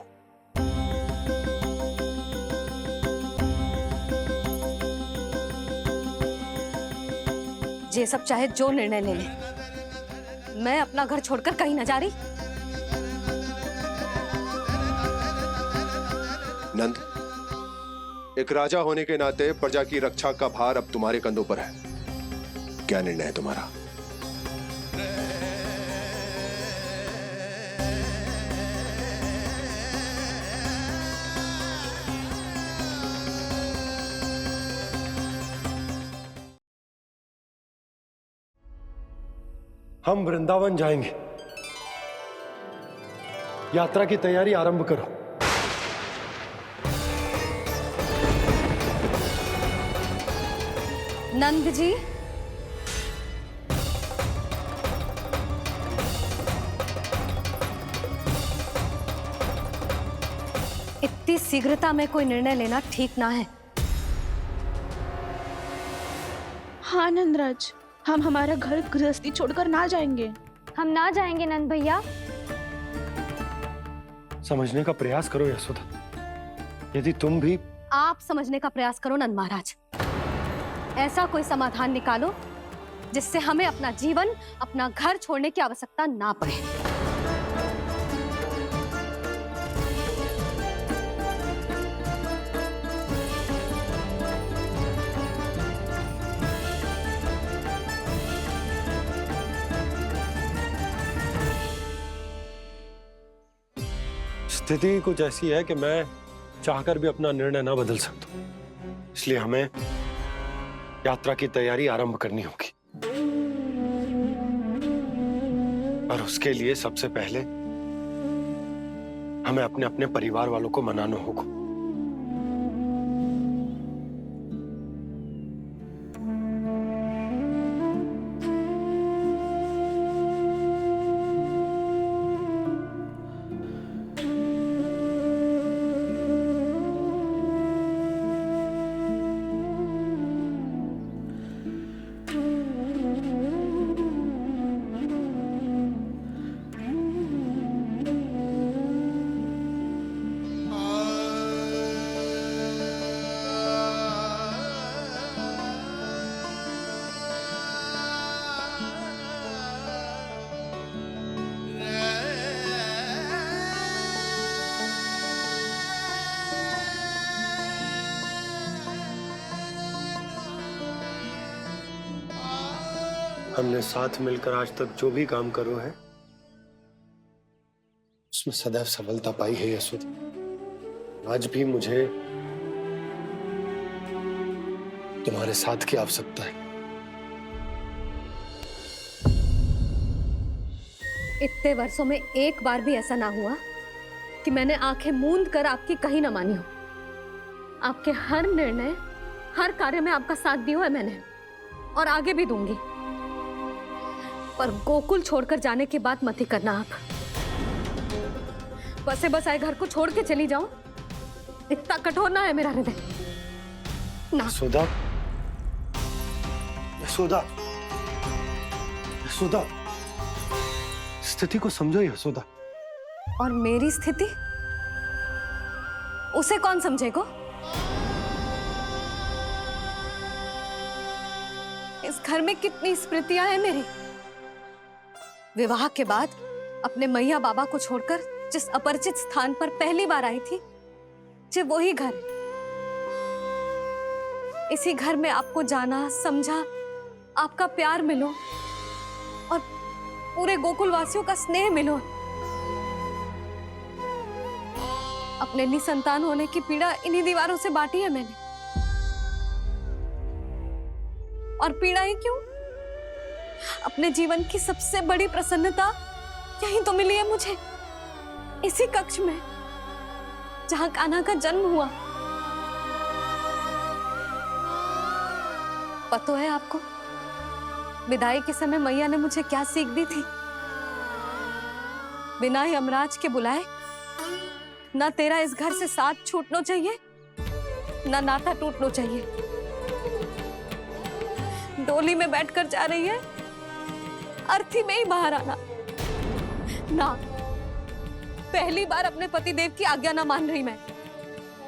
ये सब चाहे जो निर्णय ले ले, मैं अपना घर छोड़कर कहीं न जा रही। नंद, एक राजा होने के नाते प्रजा की रक्षा का भार अब तुम्हारे कंधों पर है। क्या निर्णय है तुम्हारा? हम वृंदावन जाएंगे। यात्रा की तैयारी आरंभ करो। नंद जी, इतनी शीघ्रता में कोई निर्णय लेना ठीक ना है। हाँ नंदराज, हम हमारा घर गृहस्थी छोड़कर ना जाएंगे। हम ना जाएंगे नंद भैया। समझने का प्रयास करो यशोदा। यदि तुम भी आप समझने का प्रयास करो नंद महाराज। ऐसा कोई समाधान निकालो जिससे हमें अपना जीवन, अपना घर छोड़ने की आवश्यकता ना पड़े। स्थिति कुछ ऐसी है कि मैं चाहकर भी अपना निर्णय ना बदल सकता हूं, इसलिए हमें यात्रा की तैयारी आरंभ करनी होगी। और उसके लिए सबसे पहले हमें अपने अपने परिवार वालों को मनाना होगा। हमने साथ मिलकर आज तक जो भी काम करो है उसमें सदैव सफलता पाई है यशोदा। आज भी मुझे तुम्हारे साथ की आवश्यकता है। इतने वर्षों में एक बार भी ऐसा ना हुआ कि मैंने आंखें मूंद कर आपकी कहीं ना मानी हो। आपके हर निर्णय, हर कार्य में आपका साथ दिया है मैंने, और आगे भी दूंगी। पर गोकुल छोड़कर जाने की बात मत ही करना आप। बसे बसाए घर को छोड़ के चली जाऊं, इतना कठोर ना है मेरा हृदय ना। यशोदा, यशोदा, यशोदा, स्थिति को समझो यशोदा। और मेरी स्थिति उसे कौन समझेगा? इस घर में कितनी स्मृतियां हैं मेरी। विवाह के बाद अपने मैया बाबा को छोड़कर जिस अपरिचित स्थान पर पहली बार आई थी, जो वही घर। इसी घर में आपको जाना, समझा, आपका प्यार मिलो और पूरे गोकुल वासियों का स्नेह मिलो। अपने निसंतान होने की पीड़ा इन्हीं दीवारों से बांटी है मैंने। और पीड़ा ही क्यों? अपने जीवन की सबसे बड़ी प्रसन्नता यहीं तो मिली है मुझे, इसी कक्ष में जहां कान्हा का जन्म हुआ। पता है आपको विदाई के समय मैया ने मुझे क्या सीख दी थी? बिना यमराज के बुलाए ना तेरा इस घर से साथ छूटना चाहिए, ना नाता टूटना चाहिए। डोली में बैठकर जा रही है, अर्थी में ही बाहर आना ना। पहली बार अपने पति देव की आज्ञा ना मान रही मैं,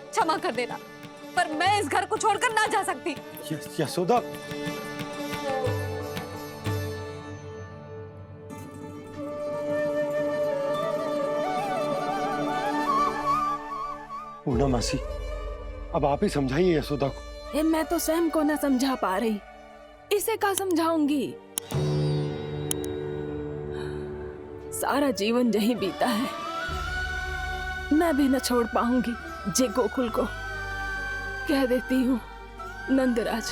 क्षमा कर देना, पर मैं इस घर को छोड़कर ना जा सकती। यशोदा, पूर्णा मासी, अब आप ही समझाइए यशोदा को। ये मैं तो स्वयं को न समझा पा रही, इसे क्या समझाऊंगी? सारा जीवन यहीं बीता है, मैं भी न छोड़ पाऊंगी जे गोकुल को। कह देती हूँ नंदराज।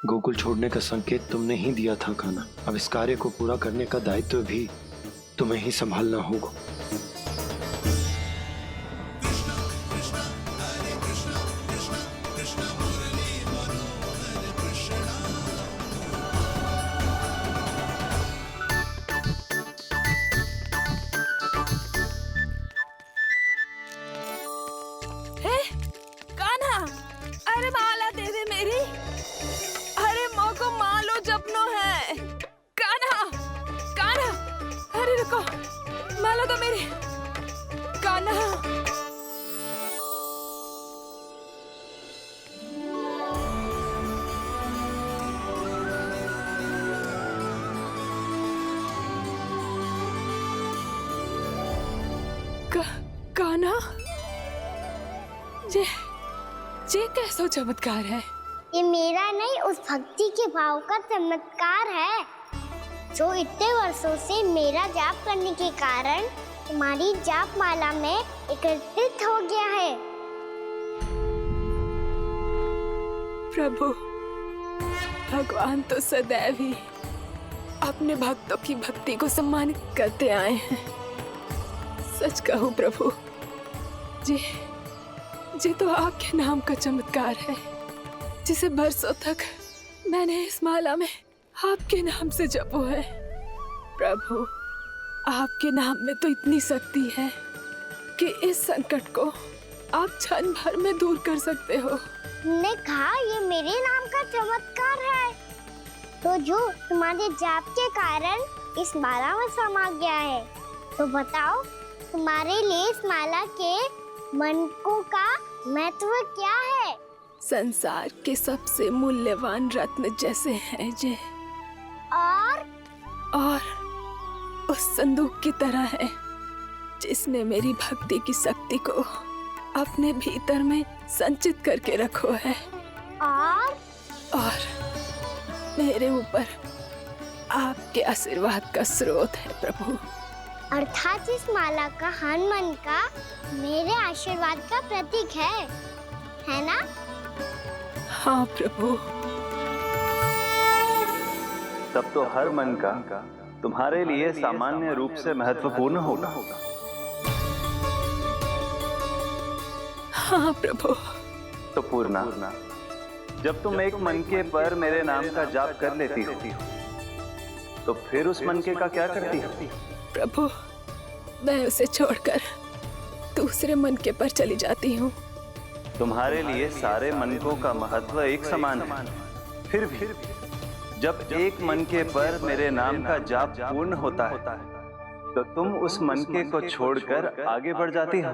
गोकुल छोड़ने का संकेत तुमने ही दिया था कान्हा। अब इस कार्य को पूरा करने का दायित्व भी तुम्हें ही संभालना होगा। अरे माला दे दे मेरी। अरे माँ को मालो जपनो है। कान्हा, कान्हा, अरे रुको, माला तो मेरी। कान्हा। कान्हा, ये कैसा चमत्कार है? ये मेरा नहीं, उस भक्ति के भाव का चमत्कार है जो इतने वर्षों से मेरा जाप करने के कारण तुम्हारी जाप माला में एकत्रित हो गया है। प्रभु, भगवान तो सदैव ही अपने भक्तों की भक्ति को सम्मानित करते आए हैं। सच कहूं प्रभु, जी तो आपके नाम का चमत्कार है, जिसे बरसों तक मैंने इस माला में आपके नाम से जपो है। प्रभु, आपके नाम में तो इतनी शक्ति है कि इस संकट को आप क्षण भर में दूर कर सकते हो। तुमने कहा ये मेरे नाम का चमत्कार है, तो जो तुम्हारे जाप के कारण इस माला में समा गया है, तो बताओ तुम्हारे लिए इस माला के मनकों का महत्व क्या है? संसार के सबसे मूल्यवान रत्न जैसे हैं ये, और उस संदूक की तरह है जिसने मेरी भक्ति की शक्ति को अपने भीतर में संचित करके रखो है, और मेरे ऊपर आपके आशीर्वाद का स्रोत है प्रभु। अर्थात इस माला का हनुमान का मेरे आशीर्वाद का प्रतीक है ना? हाँ प्रभु। तब तो हर मन का तुम्हारे लिए सामान्य रूप से महत्वपूर्ण होगा। हाँ प्रभु। तो पूर्णा, जब तुम एक मनके पर मेरे नाम का जाप कर लेती हो, तो फिर उस मनके का क्या करती हो? प्रभु, मैं उसे छोड़कर दूसरे मनके पर चली जाती हूँ। तुम्हारे लिए सारे मनकों का महत्व एक समान है। फिर भी जब एक मनके पर मेरे नाम का जाप पूर्ण होता है, तो तुम उस मनके को छोड़कर आगे बढ़ जाती हो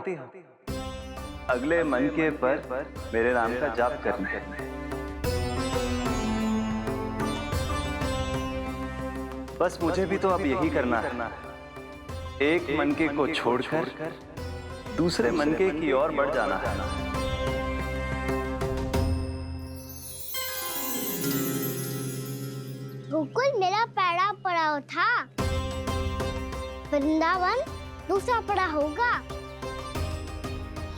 अगले मनके पर मेरे नाम का जाप करने। बस मुझे भी तो अब यही करना है, एक मनके को छोड़कर दूसरे मनके की ओर बढ़ जाना है। गोकुल मेरा पहला पड़ाव था, वृंदावन दूसरा पड़ाव होगा।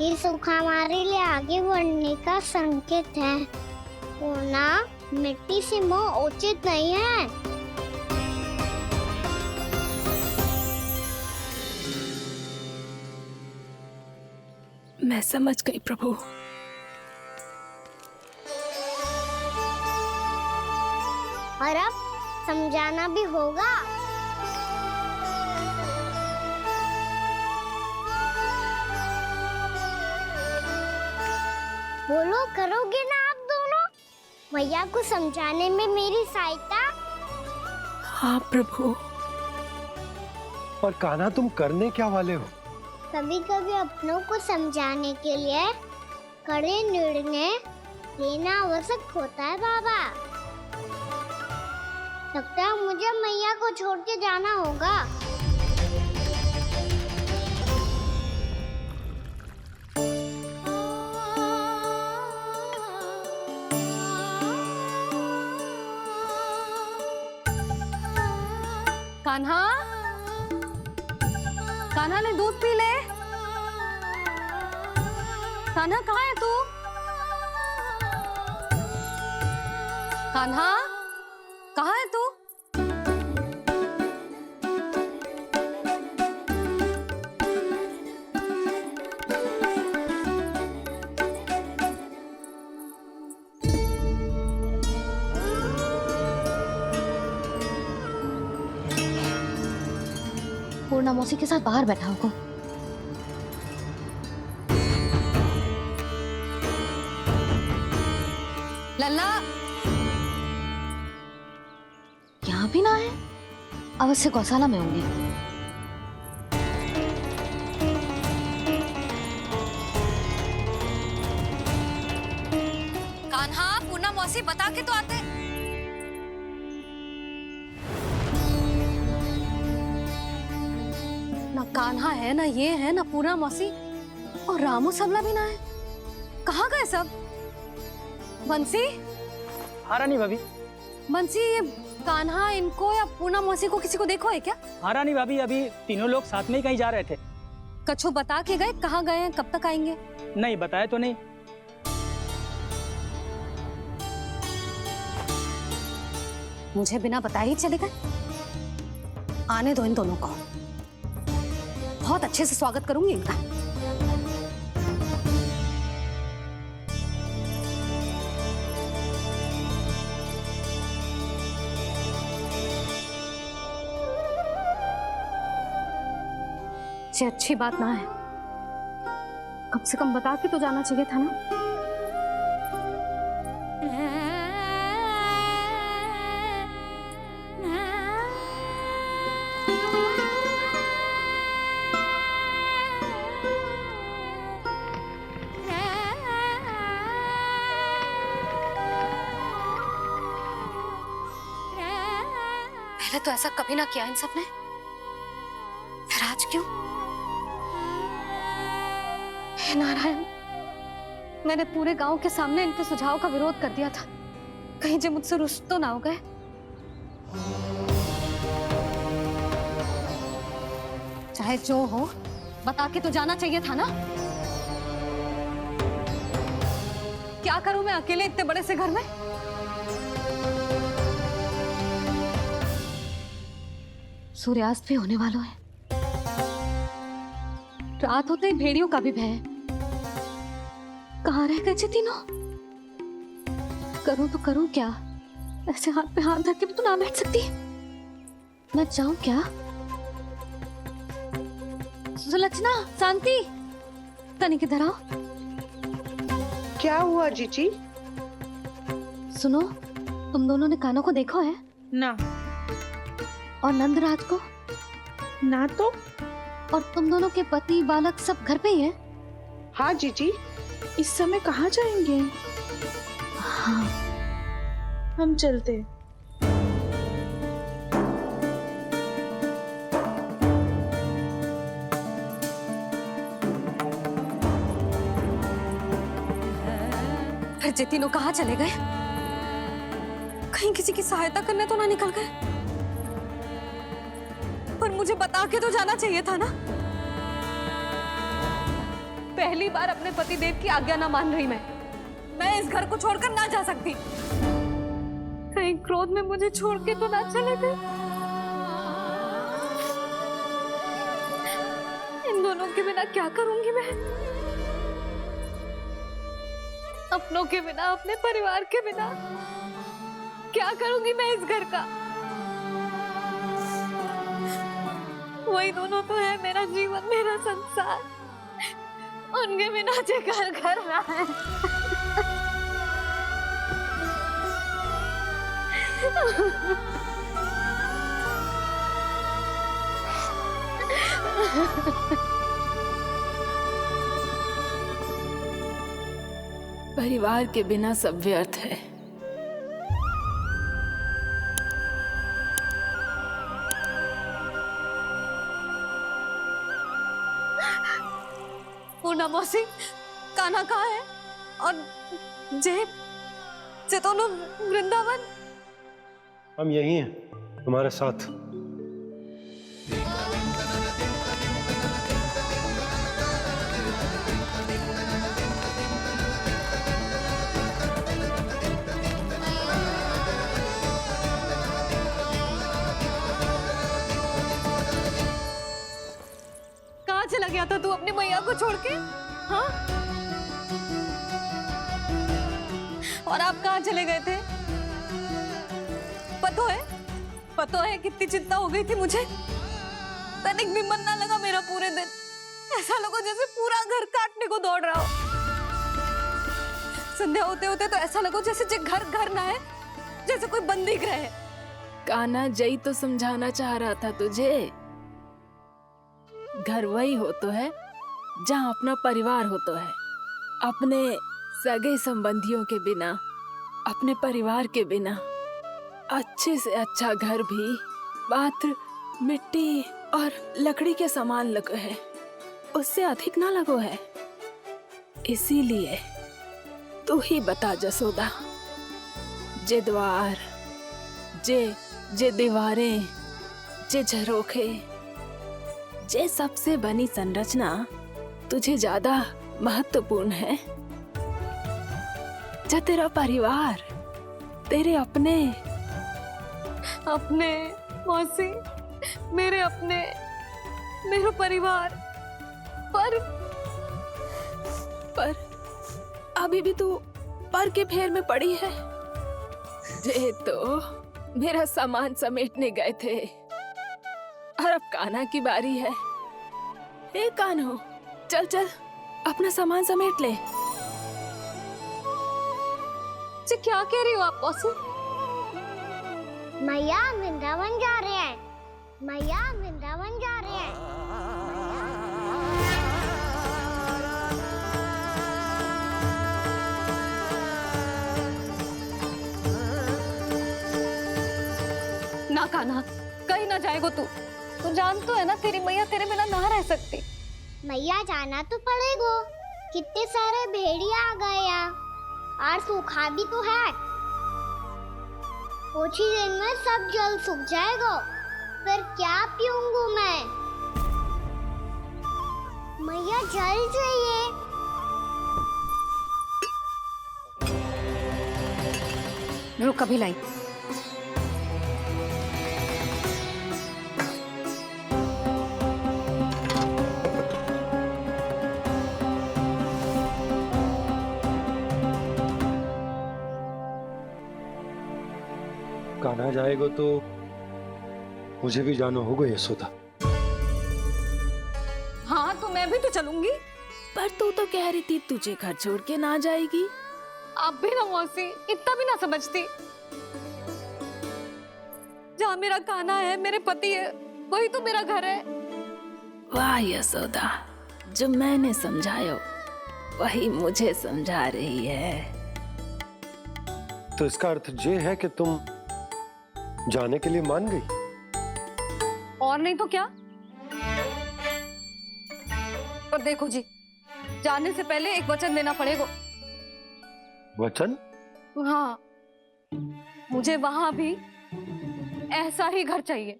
ये सुख हमारे लिए आगे बढ़ने का संकेत है, होना मिट्टी से मोह उचित नहीं है। मैं समझ गई प्रभु। और अब समझाना भी होगा। बोलो, करोगे ना आप दोनों? मैया को समझाने में मेरी सहायता? हाँ प्रभु। और कान्हा, तुम करने क्या वाले हो? कभी कभी अपनों को समझाने के लिए कड़े निर्णय लेना आवश्यक होता है बाबा। लगता है मुझे मैया को छोड़ के जाना होगा। कान्हा, कान्हा ने दूध पी ले। कान्हा कहाँ है तू? कान्हा, कहाँ है तू? पूर्णा मौसी के साथ बाहर बैठा होगा। लल्ला यहाँ भी ना है, अवश्य गौशाला में होंगे। कान्हा, पूना मौसी बता के तो आते। ना कान्हा है, ना ये है, ना पूना मौसी, और रामू सबला भी ना है। कहाँ गए सब? बंसी? हाँ रानी भाभी। बंसी, ये कान्हा इनको या पूना मौसी को किसी को देखो है क्या? हाँ रानी भाभी, अभी तीनों लोग साथ में ही कहीं जा रहे थे। कछु बता के गए कहाँ गए हैं, कब तक आएंगे? नहीं बताया तो नहीं। मुझे बिना बताए ही चले गए? आने दो इन दोनों को, बहुत अच्छे से स्वागत करूंगी इनका। ये अच्छी बात ना है, कम से कम बता के तो जाना चाहिए था ना। पहले तो ऐसा कभी ना किया इन सब ने, फिर आज क्यों? हे नारायण, मैंने पूरे गांव के सामने इनके सुझाव का विरोध कर दिया था, कहीं जो मुझसे रुष्ट तो ना हो गए। चाहे जो हो, बता के तो जाना चाहिए था ना। क्या करूं मैं अकेले इतने बड़े से घर में? सूर्यास्त भी होने वाला है, रात होते ही भेड़ियों का भी भय है। कहाँ रह गए तीनों? करूं तो करूं क्या? ऐसे हाथ पे हाथ धर के भी तो ना बैठ सकती। मैं जाऊं क्या? सुलक्षणा, शांति, तनिक इधर आओ। क्या हुआ जीजी? सुनो, तुम दोनों ने कान्हा को देखा है? ना। और नंदराज को? ना तो। और तुम दोनों के पति बालक सब घर पे ही हैं? हाँ जीजी। इस समय कहाँ जाएंगे? हाँ। हम चलते। फिर ये तीनों कहाँ चले गए? कहीं किसी की सहायता करने तो ना निकल गए? पर मुझे बता के तो जाना चाहिए था ना। पहली बार अपने पतिदेव की आज्ञा ना मान रही मैं इस घर को छोड़कर ना जा सकती। कहीं क्रोध में मुझे छोड़ के तो ना चले गए। इन दोनों के बिना क्या करूंगी मैं? अपनों के बिना, अपने परिवार के बिना क्या करूंगी मैं इस घर का? वही दोनों तो है मेरा जीवन, मेरा संसार। उनके बिना जे घर घर रहा है। परिवार के बिना सब व्यर्थ है। पूना मौसी, कान्हा कहाँ है? और जे दोनों वृंदावन? हम यही हैं, तुम्हारे साथ। कहाँ चला गया था तू अपनी मैया को छोड़ के? हाँ? और आप कहाँ चले गए थे? पता है कितनी चिंता हो गई थी मुझे। तनिक भी मन ना लगा मेरा पूरे दिन। ऐसा लगा जैसे पूरा घर काटने को दौड़ रहा हो। संध्या होते होते तो ऐसा लगो जैसे जे घर घर ना है, जैसे कोई बंदी गृह है। कान्हा जई तो समझाना चाह रहा था तुझे। घर वही हो तो है जहाँ अपना परिवार हो तो है। अपने सगे संबंधियों के बिना, अपने परिवार के बिना अच्छे से अच्छा घर भी मात्र मिट्टी और लकड़ी के समान लगो है, उससे अधिक ना लगो है। इसीलिए तू ही बता जसोदा, जे द्वार, जे दीवारें, जे झरोखे, जे सबसे बनी संरचना तुझे ज्यादा महत्वपूर्ण है? जा तेरा परिवार, तेरे अपने मौसी, मेरे अपने, मेरा परिवार, पर अभी भी तू पर के फेर में पड़ी है। जे तो मेरा सामान समेटने गए थे और अब कान्हा की बारी है। हे कान्हो, चल चल अपना सामान समेट ले। जी क्या कह रही हो आप मौसी? मैया वृंदावन जा रहे हैं, मैया वृंदावन जा रहे हैं। ना कान्हा, कहीं ना जाएगो तू जान तो है ना तेरी मैया तेरे बिना ना रह सकती। मैया जाना तो पड़ेगा, कितने सारे भेड़िया आ गए यहाँ और सूखा भी तो है। कुछ ही दिन में सब जल सूख जाएगा, फिर क्या पीऊंगा मैं? मैया जल चाहिए। रुक कभी लाई। कान्हा जाएगा तो मुझे भी जाना होगा यशोदा। हाँ तो मैं भी तो चलूंगी। पर तू तो कह रही थी तुझे घर छोड़ के ना जाएगी। आप भी ना मौसी, इतना भी ना समझती। जहाँ मेरा कान्हा है, मेरे पति है, वही तो मेरा घर है। वाह यशोदा, जो मैंने समझाया वही मुझे समझा रही है। तो इसका अर्थ ये है कि तुम जाने के लिए मान गई? और नहीं तो क्या। पर देखो जी, जाने से पहले एक वचन देना पड़ेगा। वचन? हाँ, मुझे वहां भी ऐसा ही घर चाहिए।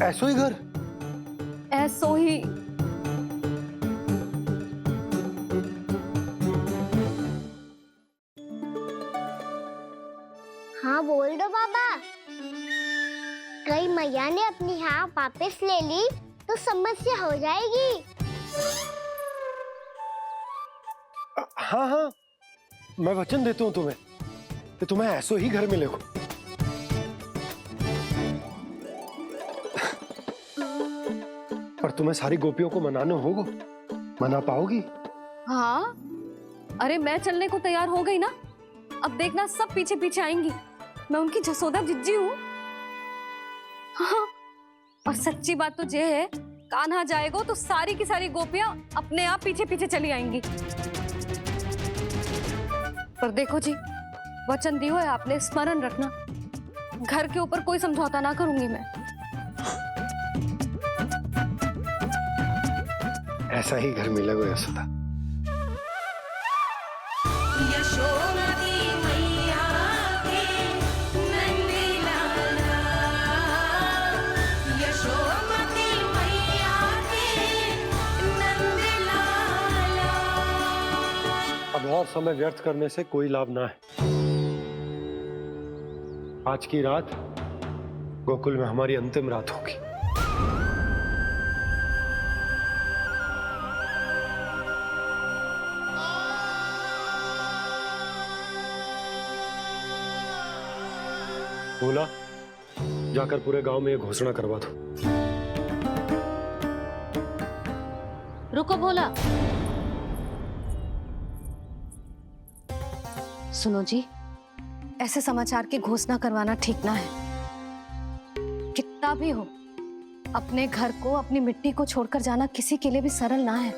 ऐसो ही घर? ऐसो ही। हाँ बोल दो बाबा। कहीं मैया ने अपनी हाँ वापस ले ली तो समस्या हो जाएगी। हाँ हाँ, मैं वचन देता हूँ तुम्हें कि तुम्हें ऐसो ही घर मिलेगा। पर तुम्हें सारी गोपियों को मनाना होगा। मना पाओगी? हाँ, अरे मैं चलने को तैयार हो गई ना। अब देखना सब पीछे पीछे आएंगी। मैं उनकी जसोदा जिज्जी हूँ। हाँ, और सच्ची बात तो ये है, कान्हा जाएगा तो सारी की सारी गोपियां अपने आप पीछे पीछे चली आएंगी। पर देखो जी, वचन दियो है आपने, स्मरण रखना। घर के ऊपर कोई समझौता ना करूंगी मैं। ऐसा ही घर मिलेगा यशोदा। अब और समय व्यर्थ करने से कोई लाभ ना है। आज की रात गोकुल में हमारी अंतिम रात होगी। बोला, जाकर पूरे गांव में ये घोषणा करवा दो। रुको भोला, सुनो जी, ऐसे समाचार की घोषणा करवाना ठीक ना है। कितना भी हो, अपने घर को, अपनी मिट्टी को छोड़कर जाना किसी के लिए भी सरल ना है।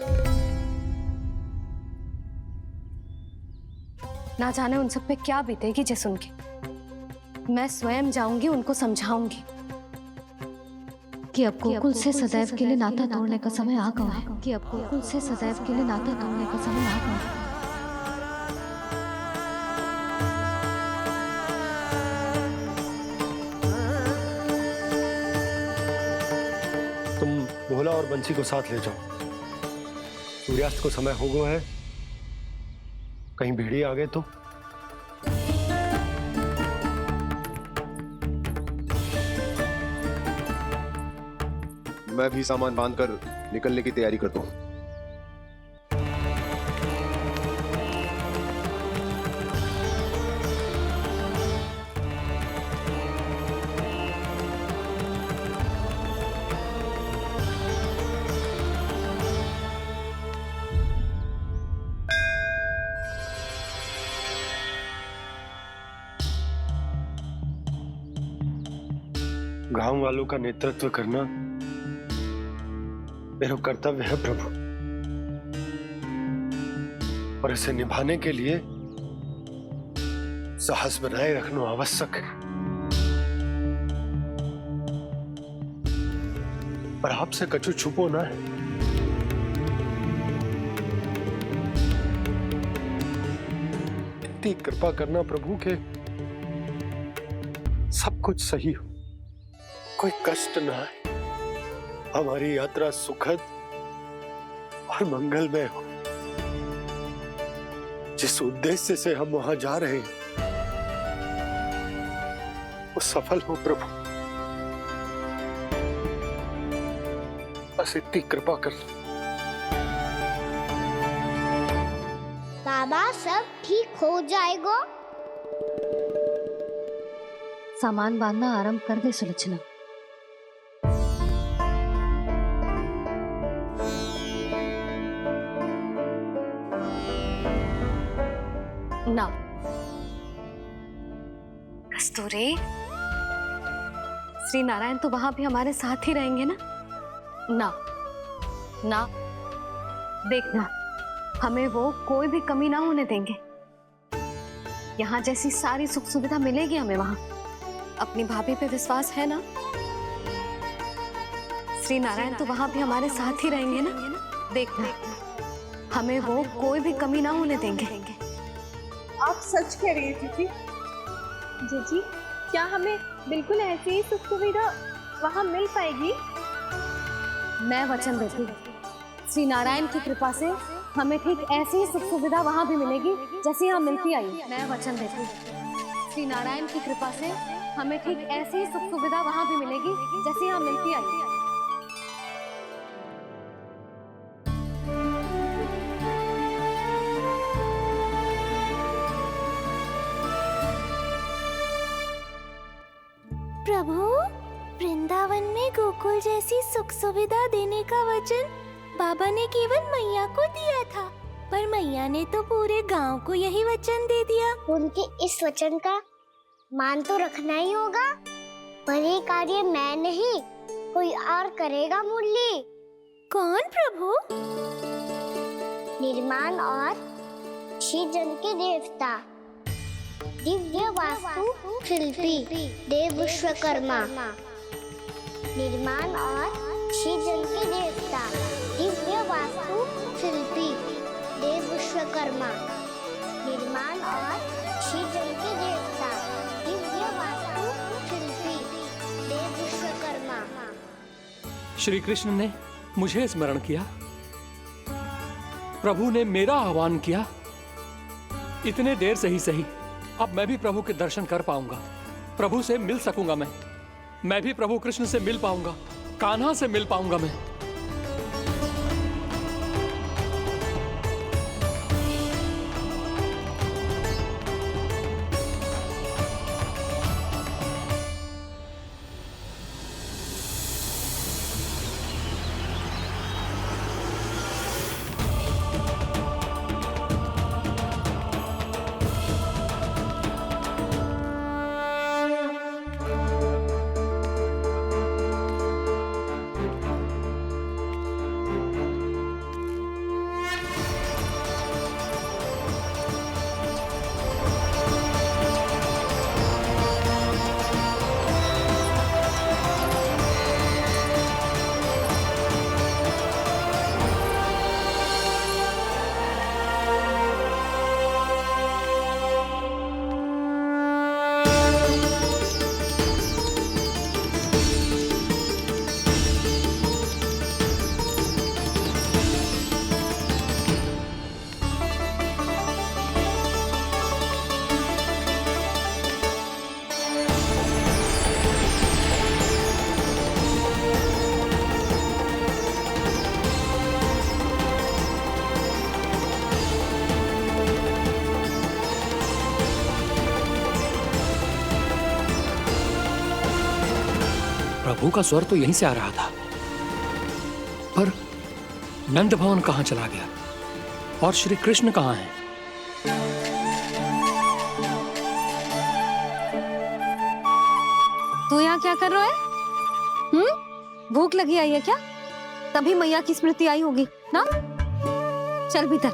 ना जाने उन सब पे क्या बीतेगी जे सुन के। मैं स्वयं जाऊंगी, उनको समझाऊंगी कि अब गोकुल से सदैव के लिए नाता तोड़ने का समय आ गया है, कि अब गोकुल से सदैव के लिए नाता तोड़ने का समय आ गया है। तुम भोला और बंसी को साथ ले जाओ। सूर्यास्त को समय हो गया है, कहीं भेड़िए आ गए तो। मैं भी सामान बांधकर निकलने की तैयारी करता हूँ। गांव वालों का नेतृत्व करना मेरा कर्तव्य है प्रभु, और इसे निभाने के लिए साहस बनाए रखना आवश्यक है। पर आपसे कछु छुपो ना है। इतनी कृपा करना प्रभु के सब कुछ सही हो, कोई कष्ट ना है, हमारी यात्रा सुखद और मंगलमय हो। जिस उद्देश्य से हम वहां जा रहे हैं वो सफल हो प्रभु, बस इतनी कृपा कर। बाबा सब ठीक हो जाएगा। सामान बांधना आरंभ कर दे सुलोचना। ना कस्तूरी, श्री नारायण तो वहां भी हमारे साथ ही रहेंगे ना? ना ना, देखना, हमें वो कोई भी कमी ना होने देंगे। यहाँ जैसी सारी सुख सुविधा मिलेगी हमें वहां। अपनी भाभी पे विश्वास है ना? श्री नारायण तो वहां भी हमारे साथ ही रहेंगे ना? देखना, हमें वो कोई भी कमी ना होने देंगे। आप सच कह रही है जीजी? जीजी, क्या हमें बिल्कुल ऐसी ही सुख सुविधा वहाँ मिल पाएगी? मैं वचन देती हूँ, श्री नारायण की कृपा से हमें ठीक ऐसी ही सुख सुविधा वहाँ भी मिलेगी जैसी यहाँ मिलती आई। मैं वचन देती हूँ, श्री नारायण की कृपा से हमें ठीक ऐसी ही सुख सुविधा वहाँ भी मिलेगी जैसी यहाँ मिलती आई। प्रभु, वृंदावन में गोकुल जैसी सुख सुविधा देने का वचन बाबा ने केवल मैया को दिया था, पर मैया ने तो पूरे गांव को यही वचन दे दिया। उनके इस वचन का मान तो रखना ही होगा, पर ये कार्य मैं नहीं, कोई और करेगा। मुरली कौन प्रभु? निर्माण और श्रीजन के देवता, दिव्य वास्तु शिल्पी देव विश्वकर्मा। निर्माण और श्रीजन के देवता, दिव्य वास्तु शिल्पी देव विश्वकर्मा। निर्माण और श्रीजन के देवता, दिव्य वास्तु शिल्पी देव विश्वकर्मा। श्री कृष्ण ने मुझे स्मरण किया, प्रभु ने मेरा आह्वान किया। इतने देर से ही सही, अब मैं भी प्रभु के दर्शन कर पाऊंगा, प्रभु से मिल सकूंगा। मैं भी प्रभु कृष्ण से मिल पाऊंगा, कान्हा से मिल पाऊंगा मैं। प्रभु का स्वर तो यहीं से आ रहा था, पर नंद भवन कहाँ चला गया और श्री कृष्ण कहाँ हैं? तू यहाँ क्या कर रहा है? भूख लगी आई है क्या? तभी मैया की स्मृति आई होगी ना? चल भीतर।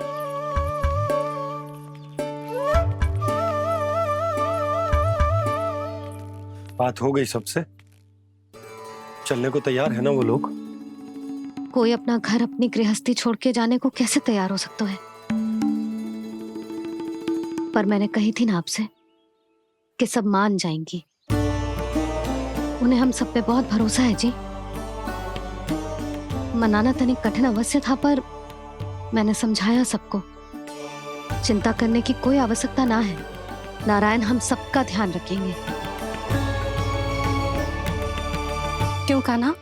बात हो गई सबसे? चलने को तैयार है ना वो लोग? कोई अपना घर अपनी गृहस्थी छोड़ के जाने को कैसे तैयार हो सकता है? पर मैंने कही थी ना आपसे कि सब मान जाएंगी। उन्हें हम सब पे बहुत भरोसा है जी। मनाना तनिक कठिन अवश्य था, पर मैंने समझाया सबको। चिंता करने की कोई आवश्यकता ना है। नारायण हम सबका ध्यान रखेंगे। क्यों कान्हा,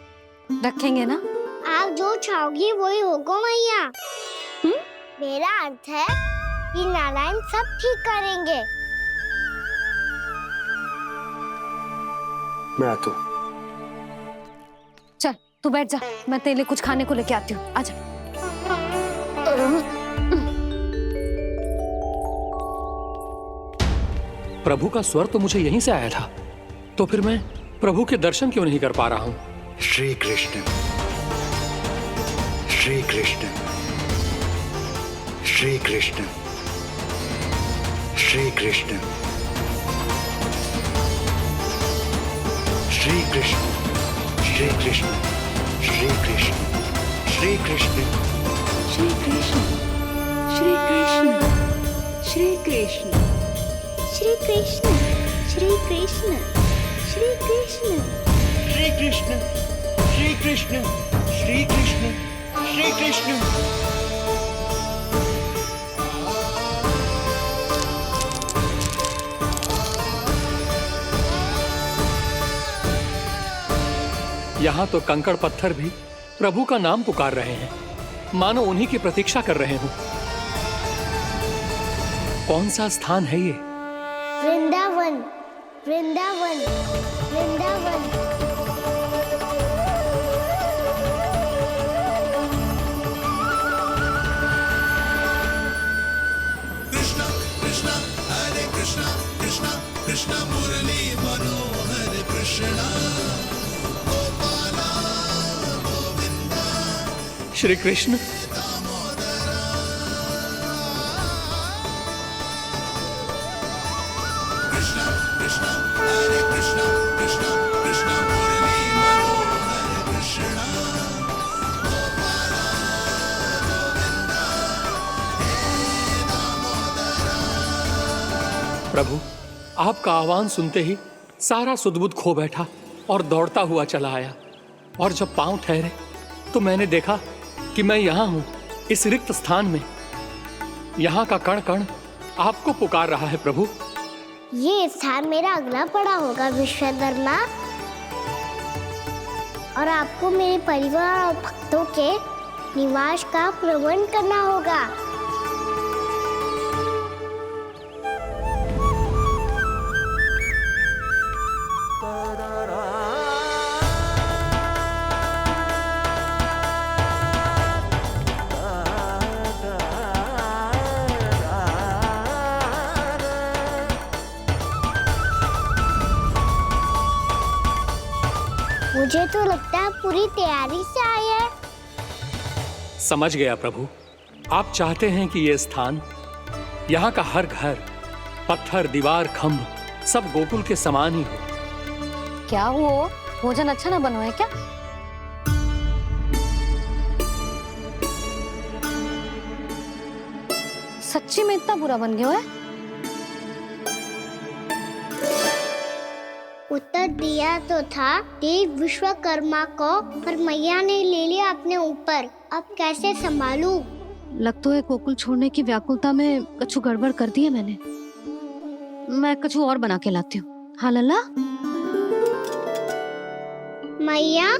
रखेंगे ना? आप जो चाहोगी वही होगा मैया। मेरा अर्थ है कि नारायण सब ठीक करेंगे। मैं आता हूँ। चल तू बैठ जा, मैं तेरे लिए कुछ खाने को लेके आती हूँ। आजा। प्रभु का स्वर तो मुझे यहीं से आया था, तो फिर मैं प्रभु के दर्शन क्यों नहीं कर पा रहा हूँ? श्री कृष्ण, श्री कृष्ण, श्री कृष्ण, श्री कृष्ण, श्री कृष्ण, श्री कृष्ण, श्री कृष्ण, श्री कृष्ण, श्री कृष्ण, श्री कृष्ण, श्री कृष्ण, श्री कृष्ण, श्री कृष्ण, श्री कृष्ण, श्री कृष्ण, श्री कृष्ण, श्री कृष्ण, श्री कृष्ण। यहाँ तो कंकड़ पत्थर भी प्रभु का नाम पुकार रहे हैं, मानो उन्हीं की प्रतीक्षा कर रहे हो। कौन सा स्थान है ये? वृंदावन, वृंदावन, वृंदावन। कृष्णा कृष्णा हरे कृष्णा, कृष्णा कृष्णा मुरली मनोहर कृष्णा, गोपाला गोविंदा। श्री कृष्ण, कृष्णा कृष्णा हरे कृष्णा, कृष्णा कृष्णा मुरली मनोहर कृष्णा, गोपाला गोविंदा हे दामोदरा। प्रभु आपका आह्वान सुनते ही सारा सुध-बुध खो बैठा और दौड़ता हुआ चला आया। और जब पांव ठहरे तो मैंने देखा कि मैं यहाँ हूँ, इस रिक्त स्थान में। यहाँ का कण कण आपको पुकार रहा है प्रभु। ये स्थान मेरा अगला पड़ा होगा विश्वकर्मा, और आपको मेरे परिवार और भक्तों के निवास का प्रबंध करना होगा। मुझे तो लगता है पूरी तैयारी से आए हैं। समझ गया प्रभु, आप चाहते हैं कि ये स्थान, यहाँ का हर घर, पत्थर, दीवार, खंभ सब गोकुल के समान ही हो। क्या हुआ? भोजन अच्छा ना बना है क्या? सच्ची में इतना बुरा बन गया है? उत्तर दिया तो था देव विश्वकर्मा को, पर मैया ने ले लिया अपने ऊपर। अब कैसे संभालूं? लग तो है गोकुल छोड़ने की व्याकुलता में कछु गड़बड़ कर दी है मैंने। मैं कछु और बना के लाती हूँ। हाँ लल्ला? मैया,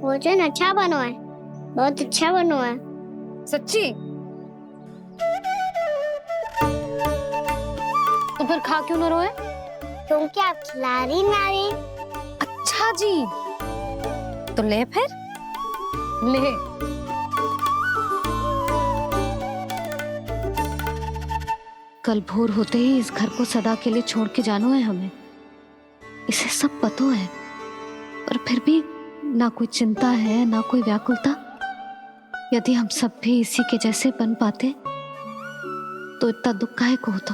भोजन अच्छा बना है, बहुत अच्छा बना है। सच्ची? तो फिर खा क्यों न रोए? क्योंकि आप खिला रही ना रही। अच्छा, अच्छा जी, तो ले फिर ले। कल भोर होते ही इस घर को सदा के लिए छोड़ के जाना है हमें, इसे सब पता है, पर फिर भी ना कोई चिंता है ना कोई व्याकुलता। यदि हम सब भी इसी के जैसे बन पाते तो इतना दुख काहे को होता।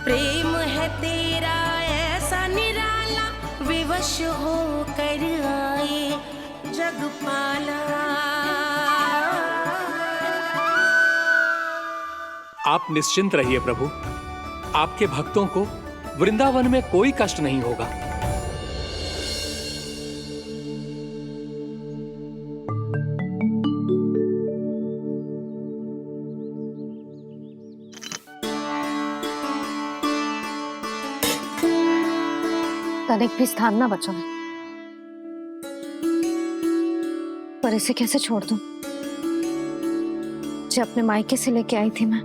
प्रेम है तेरा ऐसा निराला, विवश हो कर आए जगपाला। आप निश्चिंत रहिए प्रभु, आपके भक्तों को वृंदावन में कोई कष्ट नहीं होगा। तनिक भी स्थान ना बचा है, पर इसे कैसे छोड़ दूं जो अपने मायके से लेके आई थी मैं।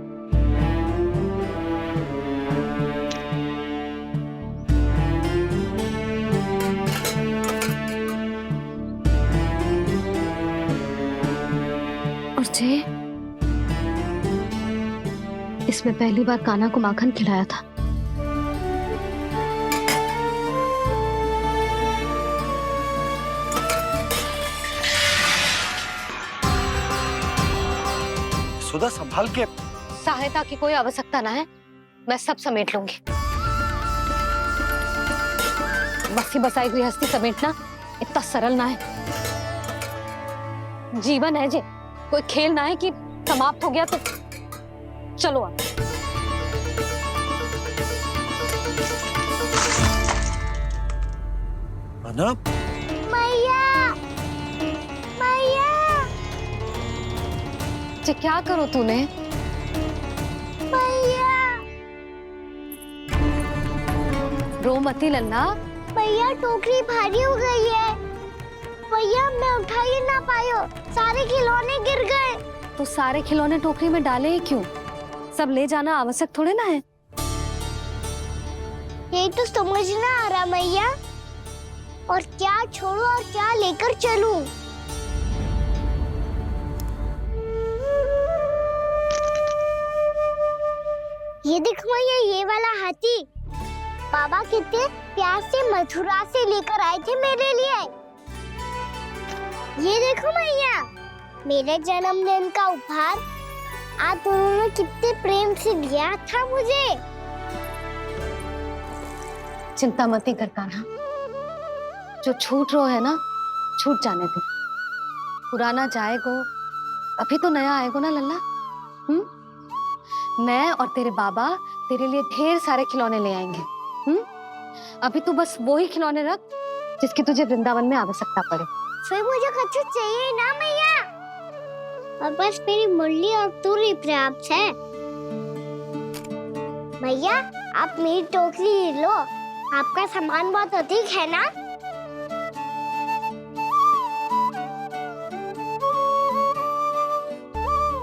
और जे इसमें पहली बार कान्हा को माखन खिलाया था। सुधा संभाल के। सहायता की कोई आवश्यकता ना है, मैं सब समेट लूंगी। बसी बसाई गृहस्थी समेटना इतना सरल ना है। जीवन है जे, कोई खेल ना है कि समाप्त हो गया तो चलो आप। माना? मैया, मैया। जे क्या करो तूने? मैया। रो मती लल्ला। भैया टोकरी भारी हो गई है। भैया मैं उठा ही ना पायो, सारे खिलौने गिर गए। तो सारे खिलौने टोकरी में डाले ही क्यों? सब ले जाना आवश्यक थोड़े ना है। यही तो समझ ना आ रहा मैया, और क्या छोड़ू और क्या लेकर चलूं? ये देखो मैया, ये वाला हाथी बाबा कितने प्यार से मथुरा से लेकर आए थे मेरे लिए। ये देखो मैया, मेरे जन्मदिन का उपहार आप उन्होंने कितने प्रेम से दिया था मुझे। चिंता मत कर कान्हा, जो छूट रो है ना छूट जाने दे। पुराना जाएगो, अभी तो नया आएगो ना लल्ला। मैं और तेरे बाबा तेरे लिए ढेर सारे खिलौने ले आएंगे। अभी तू बस वो ही खिलौने रख जिसकी तुझे वृंदावन में आवश्यकता पड़े। फिर मुझे कुछ चाहिए ना मैया, और बस मेरी मुरली और तुरी पर्याप्त है। भैया आप मेरी टोकरी ले लो, आपका सामान बहुत अधिक है ना।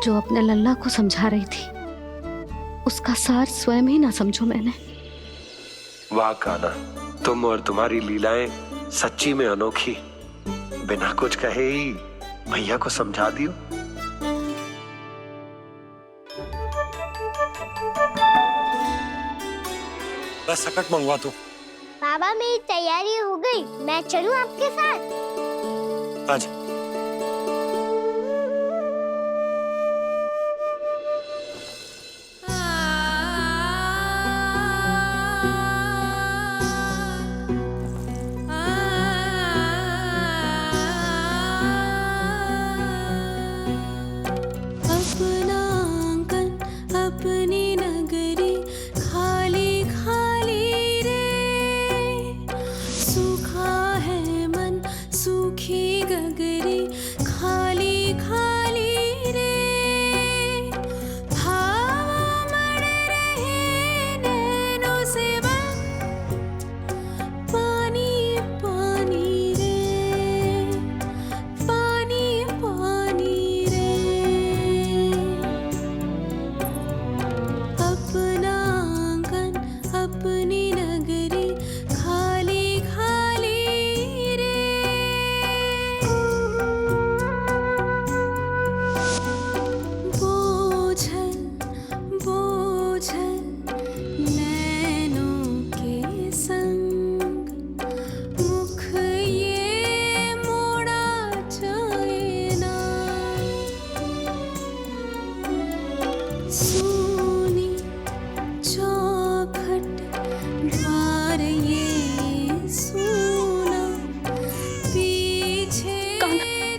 जो अपने लल्ला को समझा रही थी उसका सार स्वयं ही ना समझो मैंने। वाह कान्हा, तुम और तुम्हारी लीलाएं सच्ची में अनोखी। बिना कुछ कहे ही भैया को समझा दियो। बस सकट मंगवा दो। बाबा मेरी तैयारी हो गई, मैं चलूं आपके साथ? आजा। गगरी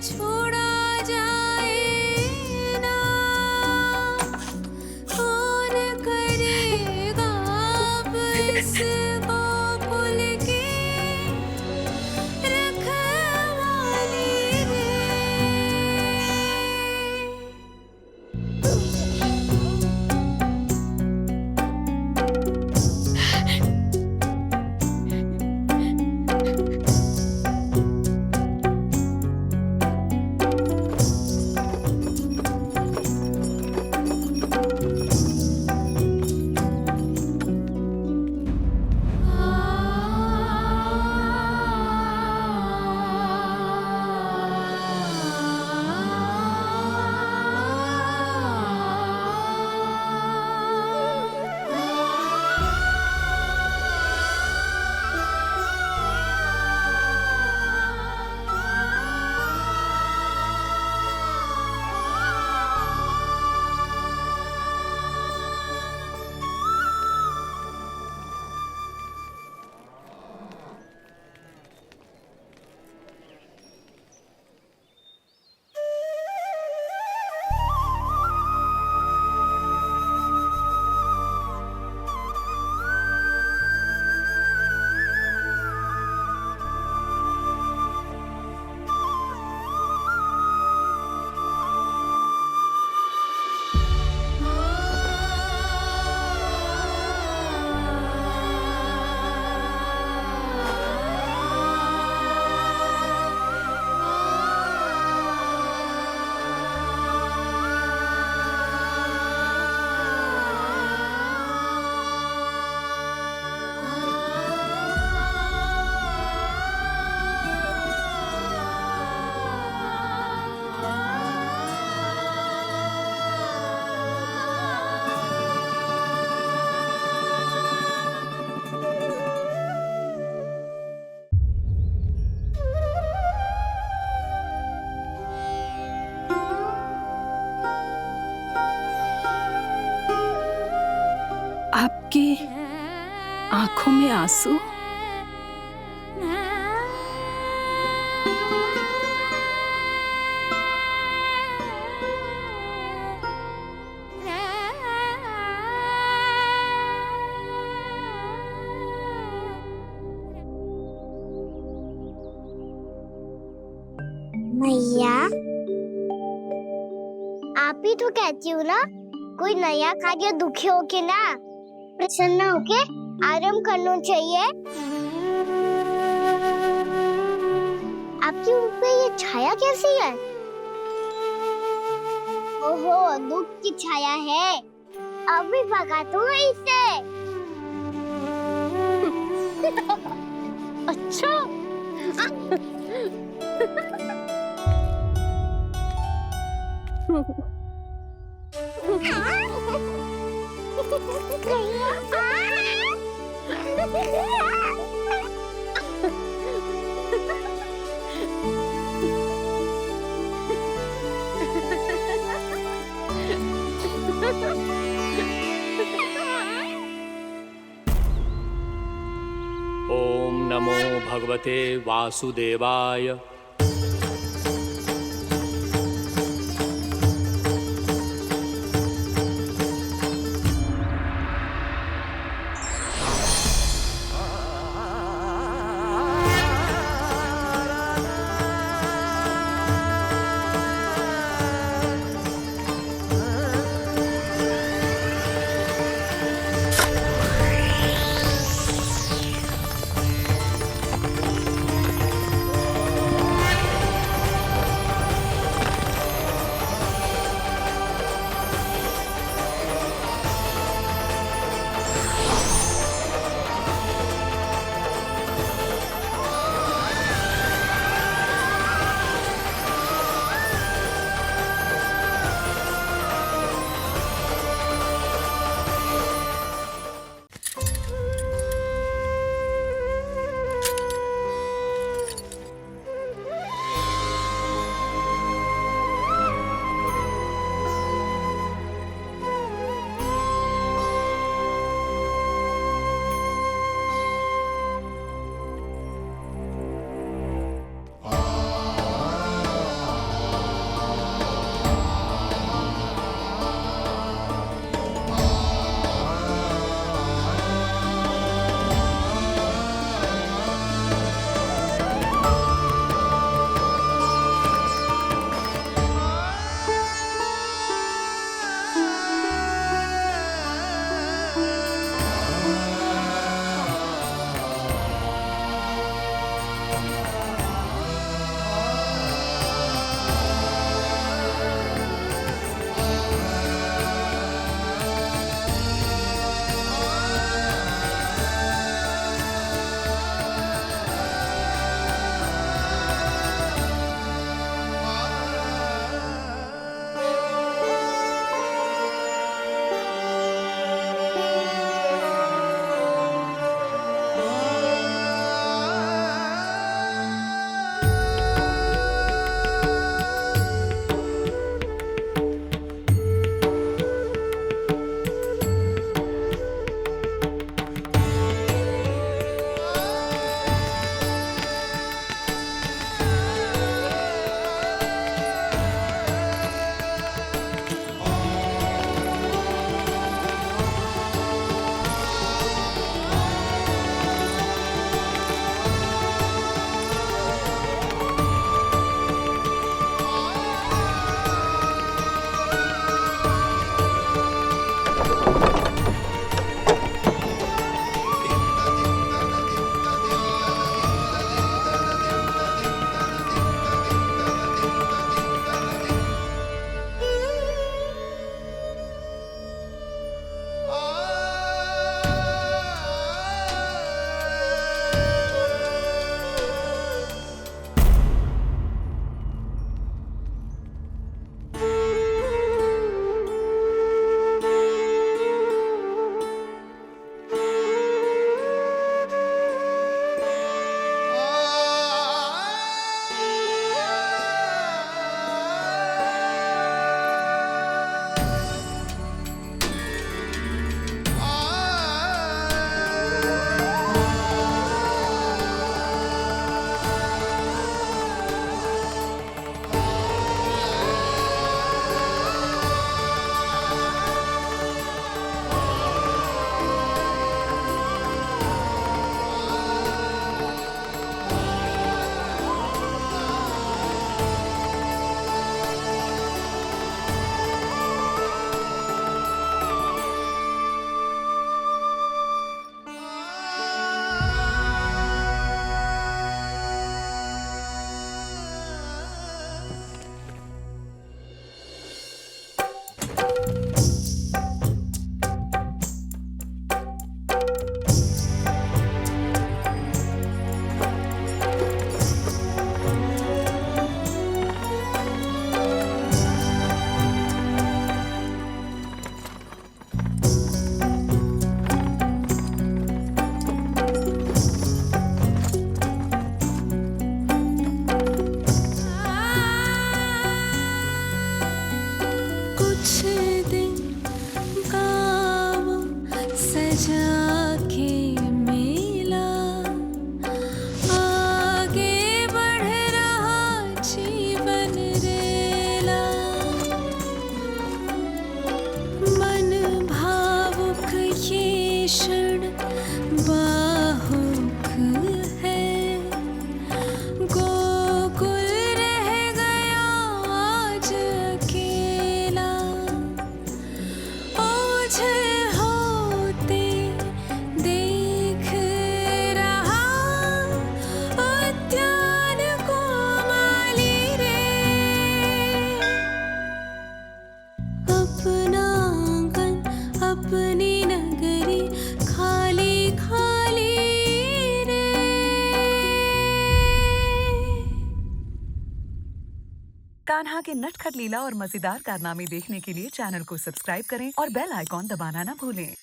छोड़ा जाए ना, कौन करेगा अब इस गोकुल की रखवाली रे। आपकी आंखों में आंसू? मैया, आप ही तो कहती हो ना, कोई नया कार्य दुखी होके ना प्रसन्न होके आराम करना चाहिए। आपके मुंह पे ये छाया कैसी है? ओहो, दुख की छाया है। अभी भगा दूं इसे। अच्छा। ओम नमो भगवते वासुदेवाय। जाके मिला आगे बढ़ रहा जीवन रेला मन भावुक ये क्षण बाहुक है गोकुल रह गया आज अकेला ओझल होते देख रहा उद्यान को माली रे अपना आंगन अपनी नगरी खाली खाली रे। कान्हा के नटखट लीला और मजेदार कारनामे देखने के लिए चैनल को सब्सक्राइब करें और बेल आइकॉन दबाना ना भूलें।